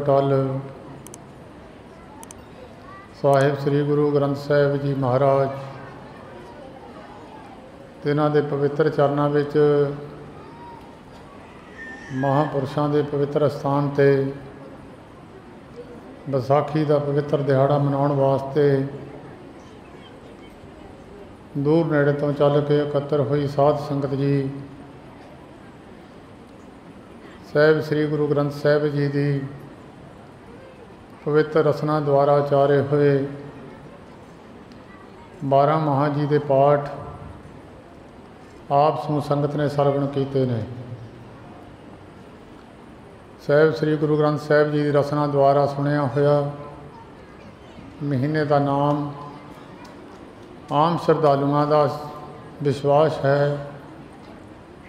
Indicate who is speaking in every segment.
Speaker 1: अटल साहिब श्री गुरु ग्रंथ साहिब जी महाराज तिन्हां दे पवित्र चरनां विच महापुरुषां दे पवित्र स्थान ते विसाखी का पवित्र दिहाड़ा मनाउण वास्ते दूर नेड़े तो चल के एकत्र हुई साध संगत जी साहिब श्री गुरु ग्रंथ साहिब जी की पवित्र रसना द्वारा उचारे हुए 12 महा जी के पाठ आप समूह संगत ने सरवण कीते ने। साहिब श्री गुरु ग्रंथ साहिब जी की रसना द्वारा सुनिया होया महीने का नाम आम श्रद्धालुओं का विश्वास है,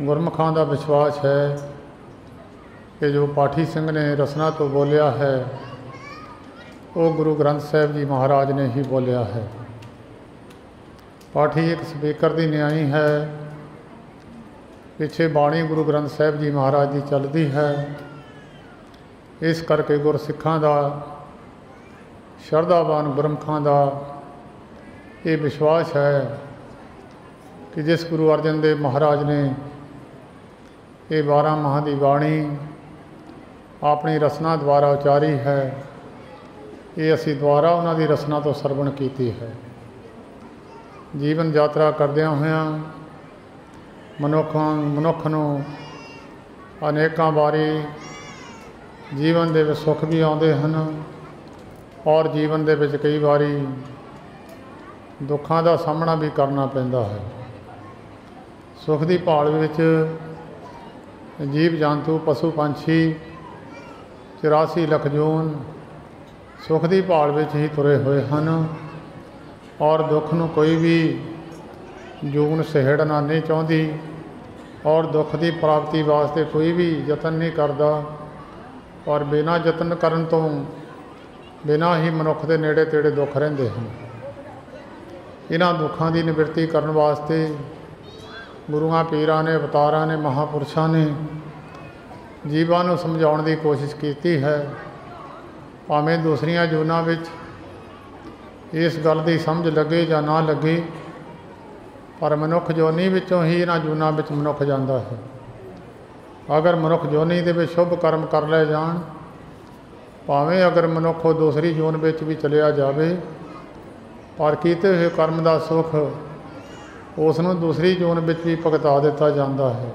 Speaker 1: गुरमुखां का विश्वास है कि जो पाठी सिंह ने रसना तो बोलिया है वो गुरु ग्रंथ साहिब जी महाराज ने ही बोलिया है। पाठी एक स्पीकर की न्याई है, पिछे बाणी गुरु ग्रंथ साहिब जी महाराज की चलती है। इस करके गुरसिखां का शरधावान गुरमुखां का ये विश्वास है कि जिस गुरु अर्जन देव महाराज ने ये 12 महा की बाणी अपनी रसना द्वारा उचारी है, ये असी द्वारा उन्होंने रसना तो सरवण की है। जीवन यात्रा करदियां होया मनुख नूं अनेकां वारी जीवन दे विच सुख भी आउंदे हन और जीवन दे विच कई बारी दुखों का सामना भी करना पैंदा है। सुख की भाल विच जीव जंतु पशु पंछी 84 लख जून सुख की भाल विच ही तुरे हुए हैं और दुख नूं कोई भी जून सहेड़ना नहीं चाहती और दुख की प्राप्ति वास्ते कोई भी यतन नहीं करता और बिना यतन करन तो बिना ही मनुख के नेड़े तेड़े दुख रहिंदे हैं। इन्हां दुखों की निवृत्ति करन वास्ते गुरुआं पीरां ने अवतारां ने महापुरुषां ने जीवां नूं समझाउण की कोशिश की है। भावें दूसरिया जूनां विच इस गल की समझ लगे या ना लगे पर मनुख जोनी विचों ही इन्हां जूनां विच मनुख जांदा है। अगर मनुख जोनी दे विच शुभ कर्म कर ले जाण भावें अगर मनुख दूसरी जून विच भी चलिया जाए पर कीते हुए कर्म का सुख उसनूं दूसरी जून विच भी भुगता दिता जाता है।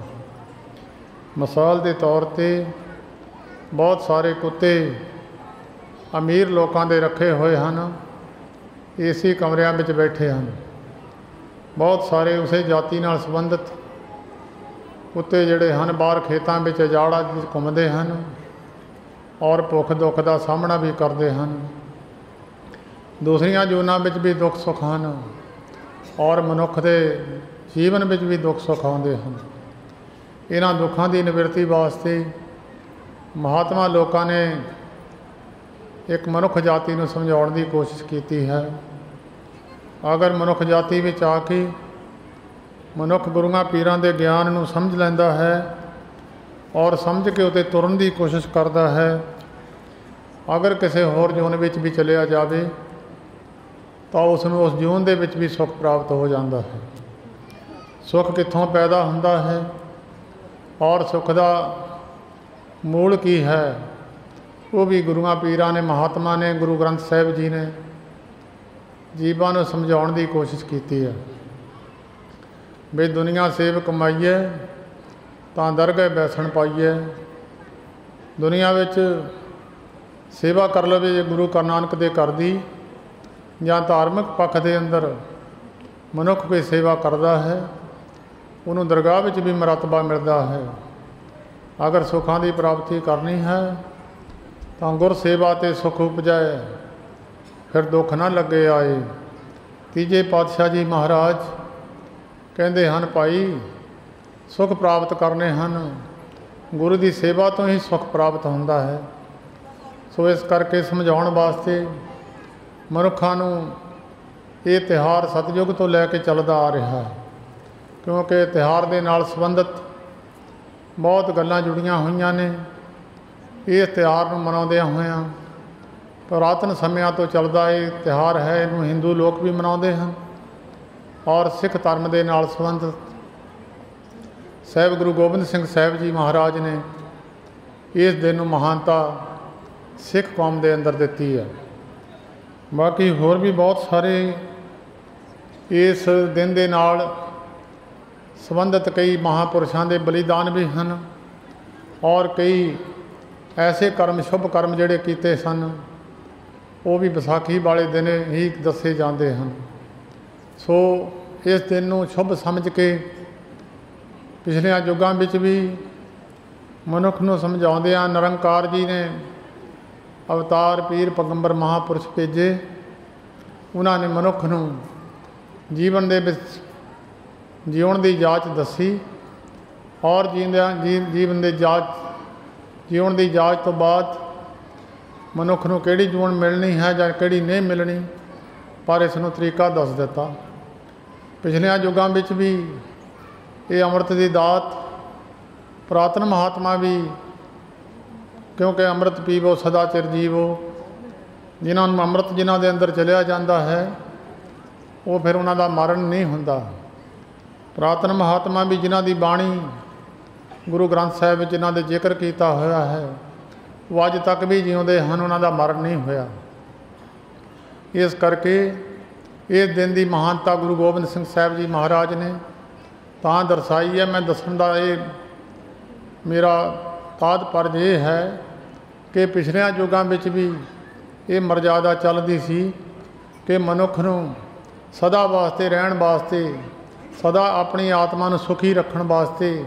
Speaker 1: मिसाल के तौर पर बहुत सारे कुत्ते अमीर लोगों के रखे हुए हैं, एसी कमरियां विच बैठे हैं। बहुत सारे उस जाति नाल संबंधित कुत्ते जिहड़े हैं बाहर खेतों में जाड़ा घूमते हैं और भुख दुख का सामना भी करते हैं। दूसरिया जूनां विच भी दुख सुख हैं और मनुख के जीवन में भी दुख सुख आउंदे हैं। इन्हां दुखों की निवृत्ति वास्ते महात्मा लोगों ने एक मनुख जाति को समझाउण की कोशिश की है। अगर मनुख जाति में आके मनुख गुरुआं पीरां दे ज्ञान नूं समझ लैंदा है और समझ के उत्ते तुरन की कोशिश करता है, अगर किसी होर जून विच भी चलिया जाए तो उसनूं उस जून दे विच भी सुख प्राप्त हो जाता है। सुख कित्थों पैदा हुंदा है और सुख का मूल की है वो भी गुरुआं पीरां ने महात्मा ने गुरु ग्रंथ साहिब जी ने जीवां नूं समझाउण की कोशिश की है। भी दुनिया सेव कमाईए तां दरगह बैसण पाईए। दुनिया विच सेवा कर लवे जे गुरु नानक दे कर दी या धार्मिक पक्ष के अंदर मनुख कोई सेवा करता है उन्होंने दरगाह विच भी मरतबा मिलता है। अगर सुखों की प्राप्ति करनी है तो गुर सेवा ते सुख उपजाए फिर दुख ना लगे आए। तीजे पातशाह जी महाराज कहते हैं भाई सुख प्राप्त करने हैं गुरु की सेवा तो ही सुख प्राप्त होता है। सो इस करके समझाउण वास्ते मनुखों नूं ये त्यौहार सतयुग तो लैके चलता आ रहा है, क्योंकि त्यौहार के नाल संबंधित बहुत गल्लां जुड़ियां हुई ने ਇਹ ਤਿਉਹਾਰ ਨੂੰ ਮਨਾਉਂਦਿਆਂ ਹੋਇਆਂ ਪੁਰਾਤਨ ਸਮਿਆਂ ਤੋਂ ਚੱਲਦਾ ਇਹ ਤਿਉਹਾਰ ਹੈ। ਇਹਨੂੰ ਹਿੰਦੂ ਲੋਕ ਵੀ ਮਨਾਉਂਦੇ ਹਨ ਔਰ ਸਿੱਖ ਧਰਮ ਦੇ ਨਾਲ ਸੰਬੰਧਿਤ ਸਾਹਿਬ ਗੁਰੂ ਗੋਬਿੰਦ ਸਿੰਘ ਸਾਹਿਬ ਜੀ ਮਹਾਰਾਜ ਨੇ ਇਸ ਦਿਨ ਨੂੰ ਮਹਾਨਤਾ ਸਿੱਖ ਕੌਮ ਦੇ ਅੰਦਰ ਦਿੱਤੀ ਹੈ। ਬਾਕੀ ਹੋਰ ਵੀ ਬਹੁਤ ਸਾਰੇ ਇਸ ਦਿਨ ਦੇ ਨਾਲ ਸੰਬੰਧਿਤ ਕਈ ਮਹਾਂਪੁਰਸ਼ਾਂ ਦੇ ਬਲੀਦਾਨ ਵੀ ਹਨ ਔਰ ਕਈ ਐਸੇ ਕਰਮ ਸ਼ੁਭ ਕਰਮ ਜਿਹੜੇ ਕੀਤੇ ਸਨ ਉਹ ਵੀ ਵਿਸਾਖੀ ਵਾਲੇ ਦਿਨ ਹੀ ਦੱਸੇ ਜਾਂਦੇ ਹਨ। ਸੋ ਇਸ ਦਿਨ ਨੂੰ ਸ਼ੁਭ ਸਮਝ ਕੇ ਪਿਛਲੇ ਯੁੱਗਾਂ ਵਿੱਚ ਵੀ ਮਨੁੱਖ ਨੂੰ ਸਮਝਾਉਂਦਿਆਂ ਨਿਰੰਕਾਰ ਜੀ ਨੇ ਅਵਤਾਰ ਪੀਰ ਪੈਗੰਬਰ ਮਹਾਂਪੁਰਸ਼ ਭੇਜੇ। ਉਹਨਾਂ ਨੇ ਮਨੁੱਖ ਨੂੰ ਜੀਵਨ ਦੇ ਵਿੱਚ ਜਿਉਣ ਦੀ ਜਾਚ ਦੱਸੀ ਔਰ ਜੀਵਨ ਦੇ ਜਿਉਣ ਦੀ ਜਾਚ ਤੋਂ ਬਾਅਦ ਮਨੁੱਖ ਨੂੰ ਕਿਹੜੀ ਜੂਨ ਮਿਲਣੀ ਹੈ ਜਾਂ ਕਿਹੜੀ ਨਹੀਂ ਮਿਲਣੀ, ਪਰ ਇਸ ਨੂੰ ਤਰੀਕਾ ਦੱਸ ਦਿੱਤਾ। ਪਿਛਲਿਆਂ ਯੁੱਗਾਂ ਵਿੱਚ ਵੀ ਇਹ ਅੰਮ੍ਰਿਤ ਦੀ ਦਾਤ ਪੁਰਾਤਨ ਮਹਾਤਮਾ ਵੀ, ਕਿਉਂਕਿ ਅੰਮ੍ਰਿਤ ਪੀਵੋ ਸਦਾ ਚਿਰ ਜੀਵੋ, ਜਿਨ੍ਹਾਂ ਨੂੰ ਅੰਮ੍ਰਿਤ ਜਿਨ੍ਹਾਂ ਦੇ ਅੰਦਰ ਚਲਿਆ ਜਾਂਦਾ ਹੈ ਉਹ ਫਿਰ ਉਹਨਾਂ ਦਾ ਮਰਨ ਨਹੀਂ ਹੁੰਦਾ। ਪੁਰਾਤਨ ਮਹਾਤਮਾ ਵੀ ਜਿਨ੍ਹਾਂ ਦੀ ਬਾਣੀ ਗੁਰੂ ਗ੍ਰੰਥ ਸਾਹਿਬ ਵਿੱਚ ਜਿਨ੍ਹਾਂ ਦੇ ਜ਼ਿਕਰ ਕੀਤਾ ਹੋਇਆ ਹੈ ਉਹ ਅੱਜ ਤੱਕ ਵੀ ਜਿਉਂਦੇ ਹਨ, ਉਹਨਾਂ ਦਾ ਮਰਨ ਨਹੀਂ ਹੋਇਆ। ਇਸ ਕਰਕੇ ਇਸ ਦਿਨ ਦੀ ਮਹਾਨਤਾ ਗੁਰੂ ਗੋਬਿੰਦ ਸਿੰਘ ਸਾਹਿਬ ਜੀ ਮਹਾਰਾਜ ਨੇ ਤਾਂ ਦਰਸਾਈ ਹੈ। ਮੈਂ ਦੱਸਣ ਦਾ ਇਹ ਮੇਰਾ ਤਾਤਪਰਜ ਇਹ ਹੈ ਕਿ ਪਿਛਲਿਆਂ ਯੁੱਗਾਂ ਵਿੱਚ ਵੀ ਇਹ ਮਰਜ਼ਾਦਾ ਚੱਲਦੀ ਸੀ ਕਿ ਮਨੁੱਖ ਨੂੰ ਸਦਾ ਵਾਸਤੇ ਰਹਿਣ ਵਾਸਤੇ, ਸਦਾ ਆਪਣੀ ਆਤਮਾ ਨੂੰ ਸੁਖੀ ਰੱਖਣ ਵਾਸਤੇ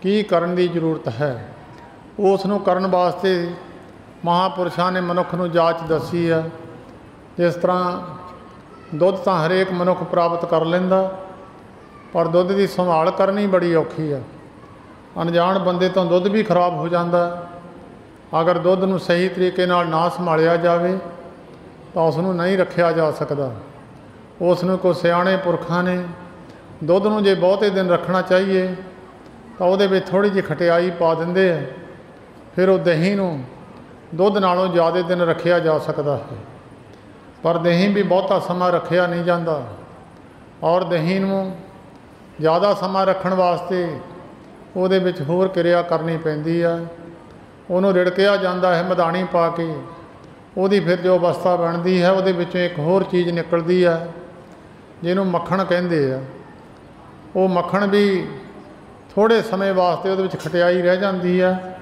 Speaker 1: ਕੀ ਕਰਨ ਦੀ ਜ਼ਰੂਰਤ ਹੈ। ਉਸ ਨੂੰ ਕਰਨ ਵਾਸਤੇ ਮਹਾਂਪੁਰਸ਼ਾਂ ਨੇ ਮਨੁੱਖ ਨੂੰ ਜਾਚ ਦੱਸੀ ਹੈ। ਜਿਸ ਤਰ੍ਹਾਂ ਦੁੱਧ ਤਾਂ ਹਰੇਕ ਮਨੁੱਖ ਪ੍ਰਾਪਤ ਕਰ ਲੈਂਦਾ, ਪਰ ਦੁੱਧ ਦੀ ਸੰਭਾਲ ਕਰਨੀ ਬੜੀ ਔਖੀ ਹੈ। ਅਣਜਾਣ ਬੰਦੇ ਤੋਂ ਦੁੱਧ ਵੀ ਖਰਾਬ ਹੋ ਜਾਂਦਾ। ਅਗਰ ਦੁੱਧ ਨੂੰ ਸਹੀ ਤਰੀਕੇ ਨਾਲ ਨਾ ਸੰਭਾਲਿਆ ਜਾਵੇ ਤਾਂ ਉਸ ਨੂੰ ਨਹੀਂ ਰੱਖਿਆ ਜਾ ਸਕਦਾ। ਉਸ ਨੂੰ ਕੋਈ ਸਿਆਣੇ ਪੁਰਖਾਂ ਨੇ ਦੁੱਧ ਨੂੰ ਜੇ ਬਹੁਤੇ ਦਿਨ ਰੱਖਣਾ ਚਾਹੀਏ ਤਾਂ ਉਹਦੇ ਵਿੱਚ ਥੋੜ੍ਹੀ ਜਿਹੀ ਖਟਿਆਈ ਪਾ ਦਿੰਦੇ ਆ, ਫਿਰ ਉਹ ਦਹੀਂ ਨੂੰ ਦੁੱਧ ਨਾਲੋਂ ਜ਼ਿਆਦਾ ਦਿਨ ਰੱਖਿਆ ਜਾ ਸਕਦਾ ਹੈ। ਪਰ ਦਹੀਂ ਵੀ ਬਹੁਤਾ ਸਮਾਂ ਰੱਖਿਆ ਨਹੀਂ ਜਾਂਦਾ ਔਰ ਦਹੀਂ ਨੂੰ ਜ਼ਿਆਦਾ ਸਮਾਂ ਰੱਖਣ ਵਾਸਤੇ ਉਹਦੇ ਵਿੱਚ ਹੋਰ ਕਿਰਿਆ ਕਰਨੀ ਪੈਂਦੀ ਆ। ਉਹਨੂੰ ਰਿੜਕਿਆ ਜਾਂਦਾ ਹੈ ਮਧਾਣੀ ਪਾ ਕੇ, ਉਹਦੀ ਫਿਰ ਜੋ ਅਵਸਥਾ ਬਣਦੀ ਹੈ ਉਹਦੇ ਵਿੱਚੋਂ ਇੱਕ ਹੋਰ ਚੀਜ਼ ਨਿਕਲਦੀ ਹੈ ਜਿਹਨੂੰ ਮੱਖਣ ਕਹਿੰਦੇ ਆ। ਉਹ ਮੱਖਣ ਵੀ ਥੋੜ੍ਹੇ ਸਮੇਂ ਵਾਸਤੇ ਉਹਦੇ ਵਿੱਚ ਖਟਿਆਈ ਰਹਿ ਜਾਂਦੀ ਹੈ।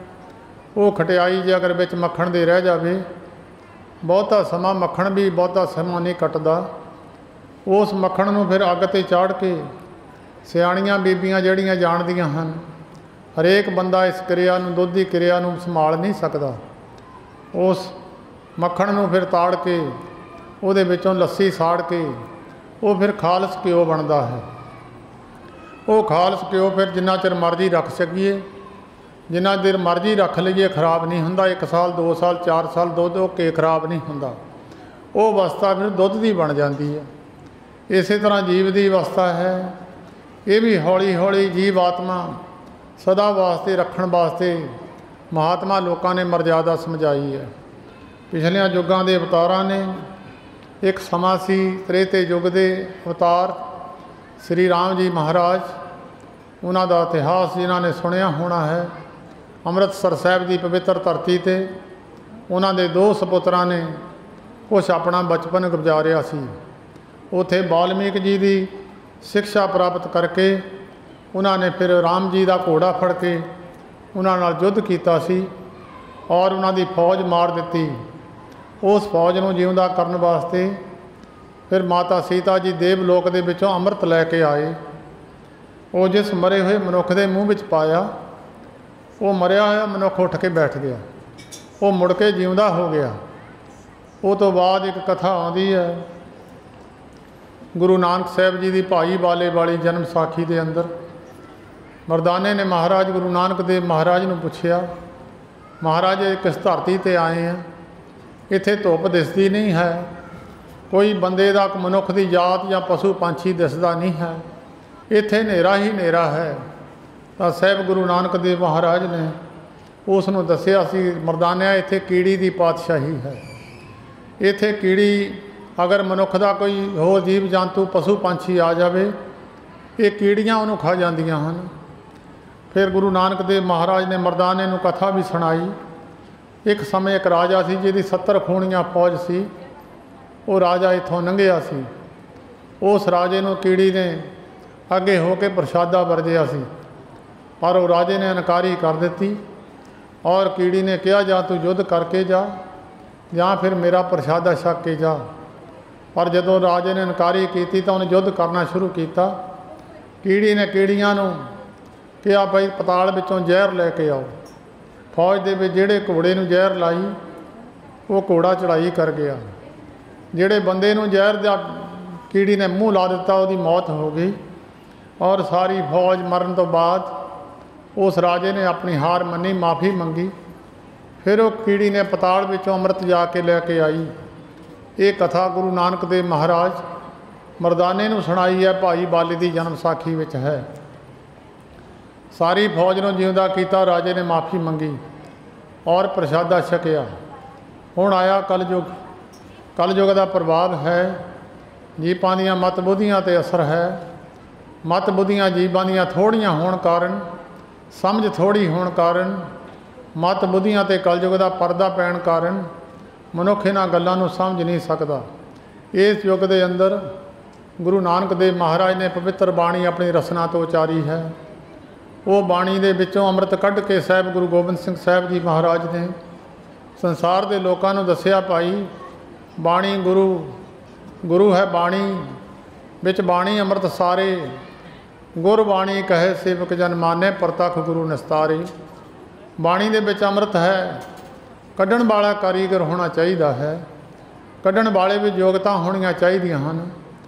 Speaker 1: ਉਹ ਖਟਿਆਈ ਜੇ ਅਗਰ ਵਿੱਚ ਮੱਖਣ ਦੇ ਰਹਿ ਜਾਵੇ ਬਹੁਤਾ ਸਮਾਂ, ਮੱਖਣ ਵੀ ਬਹੁਤਾ ਸਮਾਂ ਨਹੀਂ ਕੱਟਦਾ। ਉਸ ਮੱਖਣ ਨੂੰ ਫਿਰ ਅੱਗ 'ਤੇ ਚਾੜ੍ਹ ਕੇ ਸਿਆਣੀਆਂ ਬੀਬੀਆਂ ਜਿਹੜੀਆਂ ਜਾਣਦੀਆਂ ਹਨ, ਹਰੇਕ ਬੰਦਾ ਇਸ ਕਿਰਿਆ ਨੂੰ, ਦੁੱਧ ਦੀ ਕਿਰਿਆ ਨੂੰ ਸੰਭਾਲ ਨਹੀਂ ਸਕਦਾ। ਉਸ ਮੱਖਣ ਨੂੰ ਫਿਰ ਤਾੜ ਕੇ ਉਹਦੇ ਵਿੱਚੋਂ ਲੱਸੀ ਸਾੜ ਕੇ ਉਹ ਫਿਰ ਖਾਲਸ ਘਿਓ ਬਣਦਾ ਹੈ। ਉਹ ਖਾਲਸ ਘਿਓ ਫਿਰ ਜਿੰਨਾ ਚਿਰ ਮਰਜ਼ੀ ਰੱਖ ਸਕੀਏ, ਜਿੰਨਾ ਦੇਰ ਮਰਜ਼ੀ ਰੱਖ ਲਈਏ ਖਰਾਬ ਨਹੀਂ ਹੁੰਦਾ। 1 ਸਾਲ 2 ਸਾਲ 4 ਸਾਲ ਦੁੱਧ ਉਹ ਕੇ ਖਰਾਬ ਨਹੀਂ ਹੁੰਦਾ। ਉਹ ਅਵਸਥਾ ਫਿਰ ਦੁੱਧ ਦੀ ਬਣ ਜਾਂਦੀ ਹੈ। ਇਸੇ ਤਰ੍ਹਾਂ ਜੀਵ ਦੀ ਅਵਸਥਾ ਹੈ। ਇਹ ਵੀ ਹੌਲੀ ਹੌਲੀ ਜੀਵ ਆਤਮਾ ਸਦਾ ਵਾਸਤੇ ਰੱਖਣ ਵਾਸਤੇ ਮਹਾਤਮਾ ਲੋਕਾਂ ਨੇ ਮਰਜ਼ਾਦਾ ਸਮਝਾਈ ਹੈ। ਪਿਛਲਿਆਂ ਯੁੱਗਾਂ ਦੇ ਅਵਤਾਰਾਂ ਨੇ, ਇੱਕ ਸਮਾਂ ਸੀ ਤ੍ਰੇਤੇ ਯੁੱਗ ਦੇ ਅਵਤਾਰ ਸ੍ਰੀ ਰਾਮ ਜੀ ਮਹਾਰਾਜ, ਉਹਨਾਂ ਦਾ ਇਤਿਹਾਸ ਜਿਨ੍ਹਾਂ ਨੇ ਸੁਣਿਆ ਹੋਣਾ ਹੈ। ਅੰਮ੍ਰਿਤਸਰ ਸਾਹਿਬ ਦੀ ਪਵਿੱਤਰ ਧਰਤੀ 'ਤੇ ਉਹਨਾਂ ਦੇ 2 ਸਪੁੱਤਰਾਂ ਨੇ ਕੁਛ ਆਪਣਾ ਬਚਪਨ ਗੁਜ਼ਾਰਿਆ ਸੀ। ਉੱਥੇ ਵਾਲਮੀਕ ਜੀ ਦੀ ਸਿੱਖਿਆ ਪ੍ਰਾਪਤ ਕਰਕੇ ਉਹਨਾਂ ਨੇ ਫਿਰ ਰਾਮ ਜੀ ਦਾ ਘੋੜਾ ਫੜ ਕੇ ਉਹਨਾਂ ਨਾਲ ਯੁੱਧ ਕੀਤਾ ਸੀ ਔਰ ਉਹਨਾਂ ਦੀ ਫੌਜ ਮਾਰ ਦਿੱਤੀ। ਉਸ ਫੌਜ ਨੂੰ ਜਿਉਂਦਾ ਕਰਨ ਵਾਸਤੇ ਫਿਰ ਮਾਤਾ ਸੀਤਾ ਜੀ ਦੇਵਲੋਕ ਦੇ ਵਿੱਚੋਂ ਅੰਮ੍ਰਿਤ ਲੈ ਕੇ ਆਏ। ਉਹ ਜਿਸ ਮਰੇ ਹੋਏ ਮਨੁੱਖ ਦੇ ਮੂੰਹ ਵਿੱਚ ਪਾਇਆ, ਉਹ ਮਰਿਆ ਹੋਇਆ ਮਨੁੱਖ ਉੱਠ ਕੇ ਬੈਠ ਗਿਆ, ਉਹ ਮੁੜ ਕੇ ਜਿਉਂਦਾ ਹੋ ਗਿਆ। ਉਹ ਤੋਂ ਬਾਅਦ ਇੱਕ ਕਥਾ ਆਉਂਦੀ ਹੈ ਗੁਰੂ ਨਾਨਕ ਸਾਹਿਬ ਜੀ ਦੀ ਭਾਈ ਵਾਲੇ ਵਾਲੀ ਜਨਮ ਸਾਖੀ ਦੇ ਅੰਦਰ। ਮਰਦਾਨੇ ਨੇ ਮਹਾਰਾਜ ਗੁਰੂ ਨਾਨਕ ਦੇਵ ਮਹਾਰਾਜ ਨੂੰ ਪੁੱਛਿਆ, ਮਹਾਰਾਜ ਕਿਸ ਧਰਤੀ 'ਤੇ ਆਏ ਆ? ਇੱਥੇ ਧੁੱਪ ਦਿਸਦੀ ਨਹੀਂ ਹੈ, ਕੋਈ ਬੰਦੇ ਦਾ, ਮਨੁੱਖ ਦੀ ਜਾਤ ਜਾਂ ਪਸ਼ੂ ਪੰਛੀ ਦਿਸਦਾ ਨਹੀਂ ਹੈ, ਇੱਥੇ ਹਨੇਰਾ ਹੀ ਹਨੇਰਾ ਹੈ। ਤਾਂ ਸਾਹਿਬ ਗੁਰੂ ਨਾਨਕ ਦੇਵ ਮਹਾਰਾਜ ਨੇ ਉਸ ਨੂੰ ਦੱਸਿਆ ਸੀ, ਮਰਦਾਨਿਆ ਇੱਥੇ ਕੀੜੀ ਦੀ ਪਾਤਸ਼ਾਹੀ ਹੈ। ਇੱਥੇ ਕੀੜੀ ਅਗਰ ਮਨੁੱਖ ਦਾ ਕੋਈ ਹੋਰ ਜੀਵ ਜੰਤੂ ਪਸ਼ੂ ਪੰਛੀ ਆ ਜਾਵੇ, ਇਹ ਕੀੜੀਆਂ ਉਹਨੂੰ ਖਾ ਜਾਂਦੀਆਂ ਹਨ। ਫਿਰ ਗੁਰੂ ਨਾਨਕ ਦੇਵ ਮਹਾਰਾਜ ਨੇ ਮਰਦਾਨੇ ਨੂੰ ਕਥਾ ਵੀ ਸੁਣਾਈ। ਇੱਕ ਸਮੇਂ ਇੱਕ ਰਾਜਾ ਸੀ ਜਿਹਦੀ 70 ਖੂਣੀਆਂ ਫੌਜ ਸੀ। ਉਹ ਰਾਜਾ ਇੱਥੋਂ ਲੰਘਿਆ ਸੀ। ਉਸ ਰਾਜੇ ਨੂੰ ਕੀੜੀ ਨੇ ਅੱਗੇ ਹੋ ਕੇ ਪ੍ਰਸ਼ਾਦਾ ਵਰਜਿਆ ਸੀ, ਪਰ ਉਹ ਰਾਜੇ ਨੇ ਇਨਕਾਰੀ ਕਰ ਦਿੱਤੀ ਔਰ ਕੀੜੀ ਨੇ ਕਿਹਾ ਜਾਂ ਤੂੰ ਯੁੱਧ ਕਰਕੇ ਜਾ ਜਾਂ ਫਿਰ ਮੇਰਾ ਪ੍ਰਸ਼ਾਦਾ ਛਕ ਕੇ ਜਾ। ਪਰ ਜਦੋਂ ਰਾਜੇ ਨੇ ਇਨਕਾਰੀ ਕੀਤੀ ਤਾਂ ਉਹਨੇ ਯੁੱਧ ਕਰਨਾ ਸ਼ੁਰੂ ਕੀਤਾ। ਕੀੜੀ ਨੇ ਕੀੜੀਆਂ ਨੂੰ ਕਿਹਾ ਭਾਈ ਪਤਾਲ ਵਿੱਚੋਂ ਜ਼ਹਿਰ ਲੈ ਕੇ ਆਓ। ਫੌਜ ਦੇ ਵਿੱਚ ਜਿਹੜੇ ਘੋੜੇ ਨੂੰ ਜ਼ਹਿਰ ਲਾਈ ਉਹ ਘੋੜਾ ਚੜ੍ਹਾਈ ਕਰ ਗਿਆ। ਜਿਹੜੇ ਬੰਦੇ ਨੂੰ ਜ਼ਹਿਰ ਦਾ ਕੀੜੀ ਨੇ ਮੂੰਹ ਲਾ ਦਿੱਤਾ ਉਹਦੀ ਮੌਤ ਹੋ ਗਈ। ਔਰ ਸਾਰੀ ਫੌਜ ਮਰਨ ਤੋਂ ਬਾਅਦ ਉਸ ਰਾਜੇ ਨੇ ਆਪਣੀ ਹਾਰ ਮੰਨੀ, ਮਾफ़ी ਮੰਗੀ। ਫਿਰ ਉਹ ਕੀੜੀ ਨੇ ਪਤਾਲ ਵਿੱਚੋਂ ਅੰਮ੍ਰਿਤ ਜਾ ਕੇ ਲੈ ਕੇ ਆਈ। ਇਹ ਕਥਾ ਗੁਰੂ ਨਾਨਕ ਦੇਵ ਮਹਾਰਾਜ ਮਰਦਾਨੇ ਨੂੰ ਸੁਣਾਈ ਹੈ, ਭਾਈ ਬਾਲੀ ਦੀ ਜਨਮ ਸਾਖੀ ਵਿੱਚ ਹੈ। ਸਾਰੀ ਫੌਜ ਨੂੰ ਜਿਉਂਦਾ ਕੀਤਾ, ਰਾਜੇ ਨੇ ਮਾफ़ੀ ਮੰਗੀ ਔਰ ਪ੍ਰਸ਼ਾਦਾ ਛਕਿਆ। ਹੁਣ ਆਇਆ ਕਲਯੁਗ। ਕਲਯੁਗ ਦਾ ਪ੍ਰਭਾਵ ਹੈ, ਜੀਵਾਂ ਦੀਆਂ ਮਤ ਬੁੱਧੀਆਂ 'ਤੇ ਅਸਰ ਹੈ। ਮਤ ਬੁੱਧੀਆਂ ਜੀਵਾਂ ਦੀਆਂ ਥੋੜ੍ਹੀਆਂ ਹੋਣ ਕਾਰਨ, ਸਮਝ ਥੋੜ੍ਹੀ ਹੋਣ ਕਾਰਨ, ਮਤ ਬੁੱਧੀਆਂ 'ਤੇ ਕਲਯੁਗ ਦਾ ਪਰਦਾ ਪੈਣ ਕਾਰਨ ਮਨੁੱਖ ਇਹਨਾਂ ਗੱਲਾਂ ਨੂੰ ਸਮਝ ਨਹੀਂ ਸਕਦਾ। ਇਸ ਯੁੱਗ ਦੇ ਅੰਦਰ ਗੁਰੂ ਨਾਨਕ ਦੇਵ ਮਹਾਰਾਜ ਨੇ ਪਵਿੱਤਰ ਬਾਣੀ ਆਪਣੀ ਰਸਨਾ ਤੋਂ ਉਚਾਰੀ ਹੈ। ਉਹ ਬਾਣੀ ਦੇ ਵਿੱਚੋਂ ਅੰਮ੍ਰਿਤ ਕੱਢ ਕੇ ਸਾਹਿਬ ਗੁਰੂ ਗੋਬਿੰਦ ਸਿੰਘ ਸਾਹਿਬ ਜੀ ਮਹਾਰਾਜ ਨੇ ਸੰਸਾਰ ਦੇ ਲੋਕਾਂ ਨੂੰ ਦੱਸਿਆ, ਭਾਈ ਬਾਣੀ ਗੁਰੂ ਹੈ। ਬਾਣੀ ਵਿੱਚ ਬਾਣੀ ਅੰਮ੍ਰਿਤ ਸਾਰੇ, ਗੁਰਬਾਣੀ ਕਹੇ ਸੇਵਕ ਜਨ ਮਾਨੇ, ਪ੍ਰਤੱਖ ਗੁਰੂ ਨਿਸਤਾਰੇ। ਬਾਣੀ ਦੇ ਵਿੱਚ ਅੰਮ੍ਰਿਤ ਹੈ। ਕੱਢਣ ਵਾਲਾ ਕਾਰੀਗਰ ਹੋਣਾ ਚਾਹੀਦਾ ਹੈ। ਕੱਢਣ ਵਾਲੇ ਵੀ ਯੋਗਤਾ ਹੋਣੀਆਂ ਚਾਹੀਦੀਆਂ ਹਨ।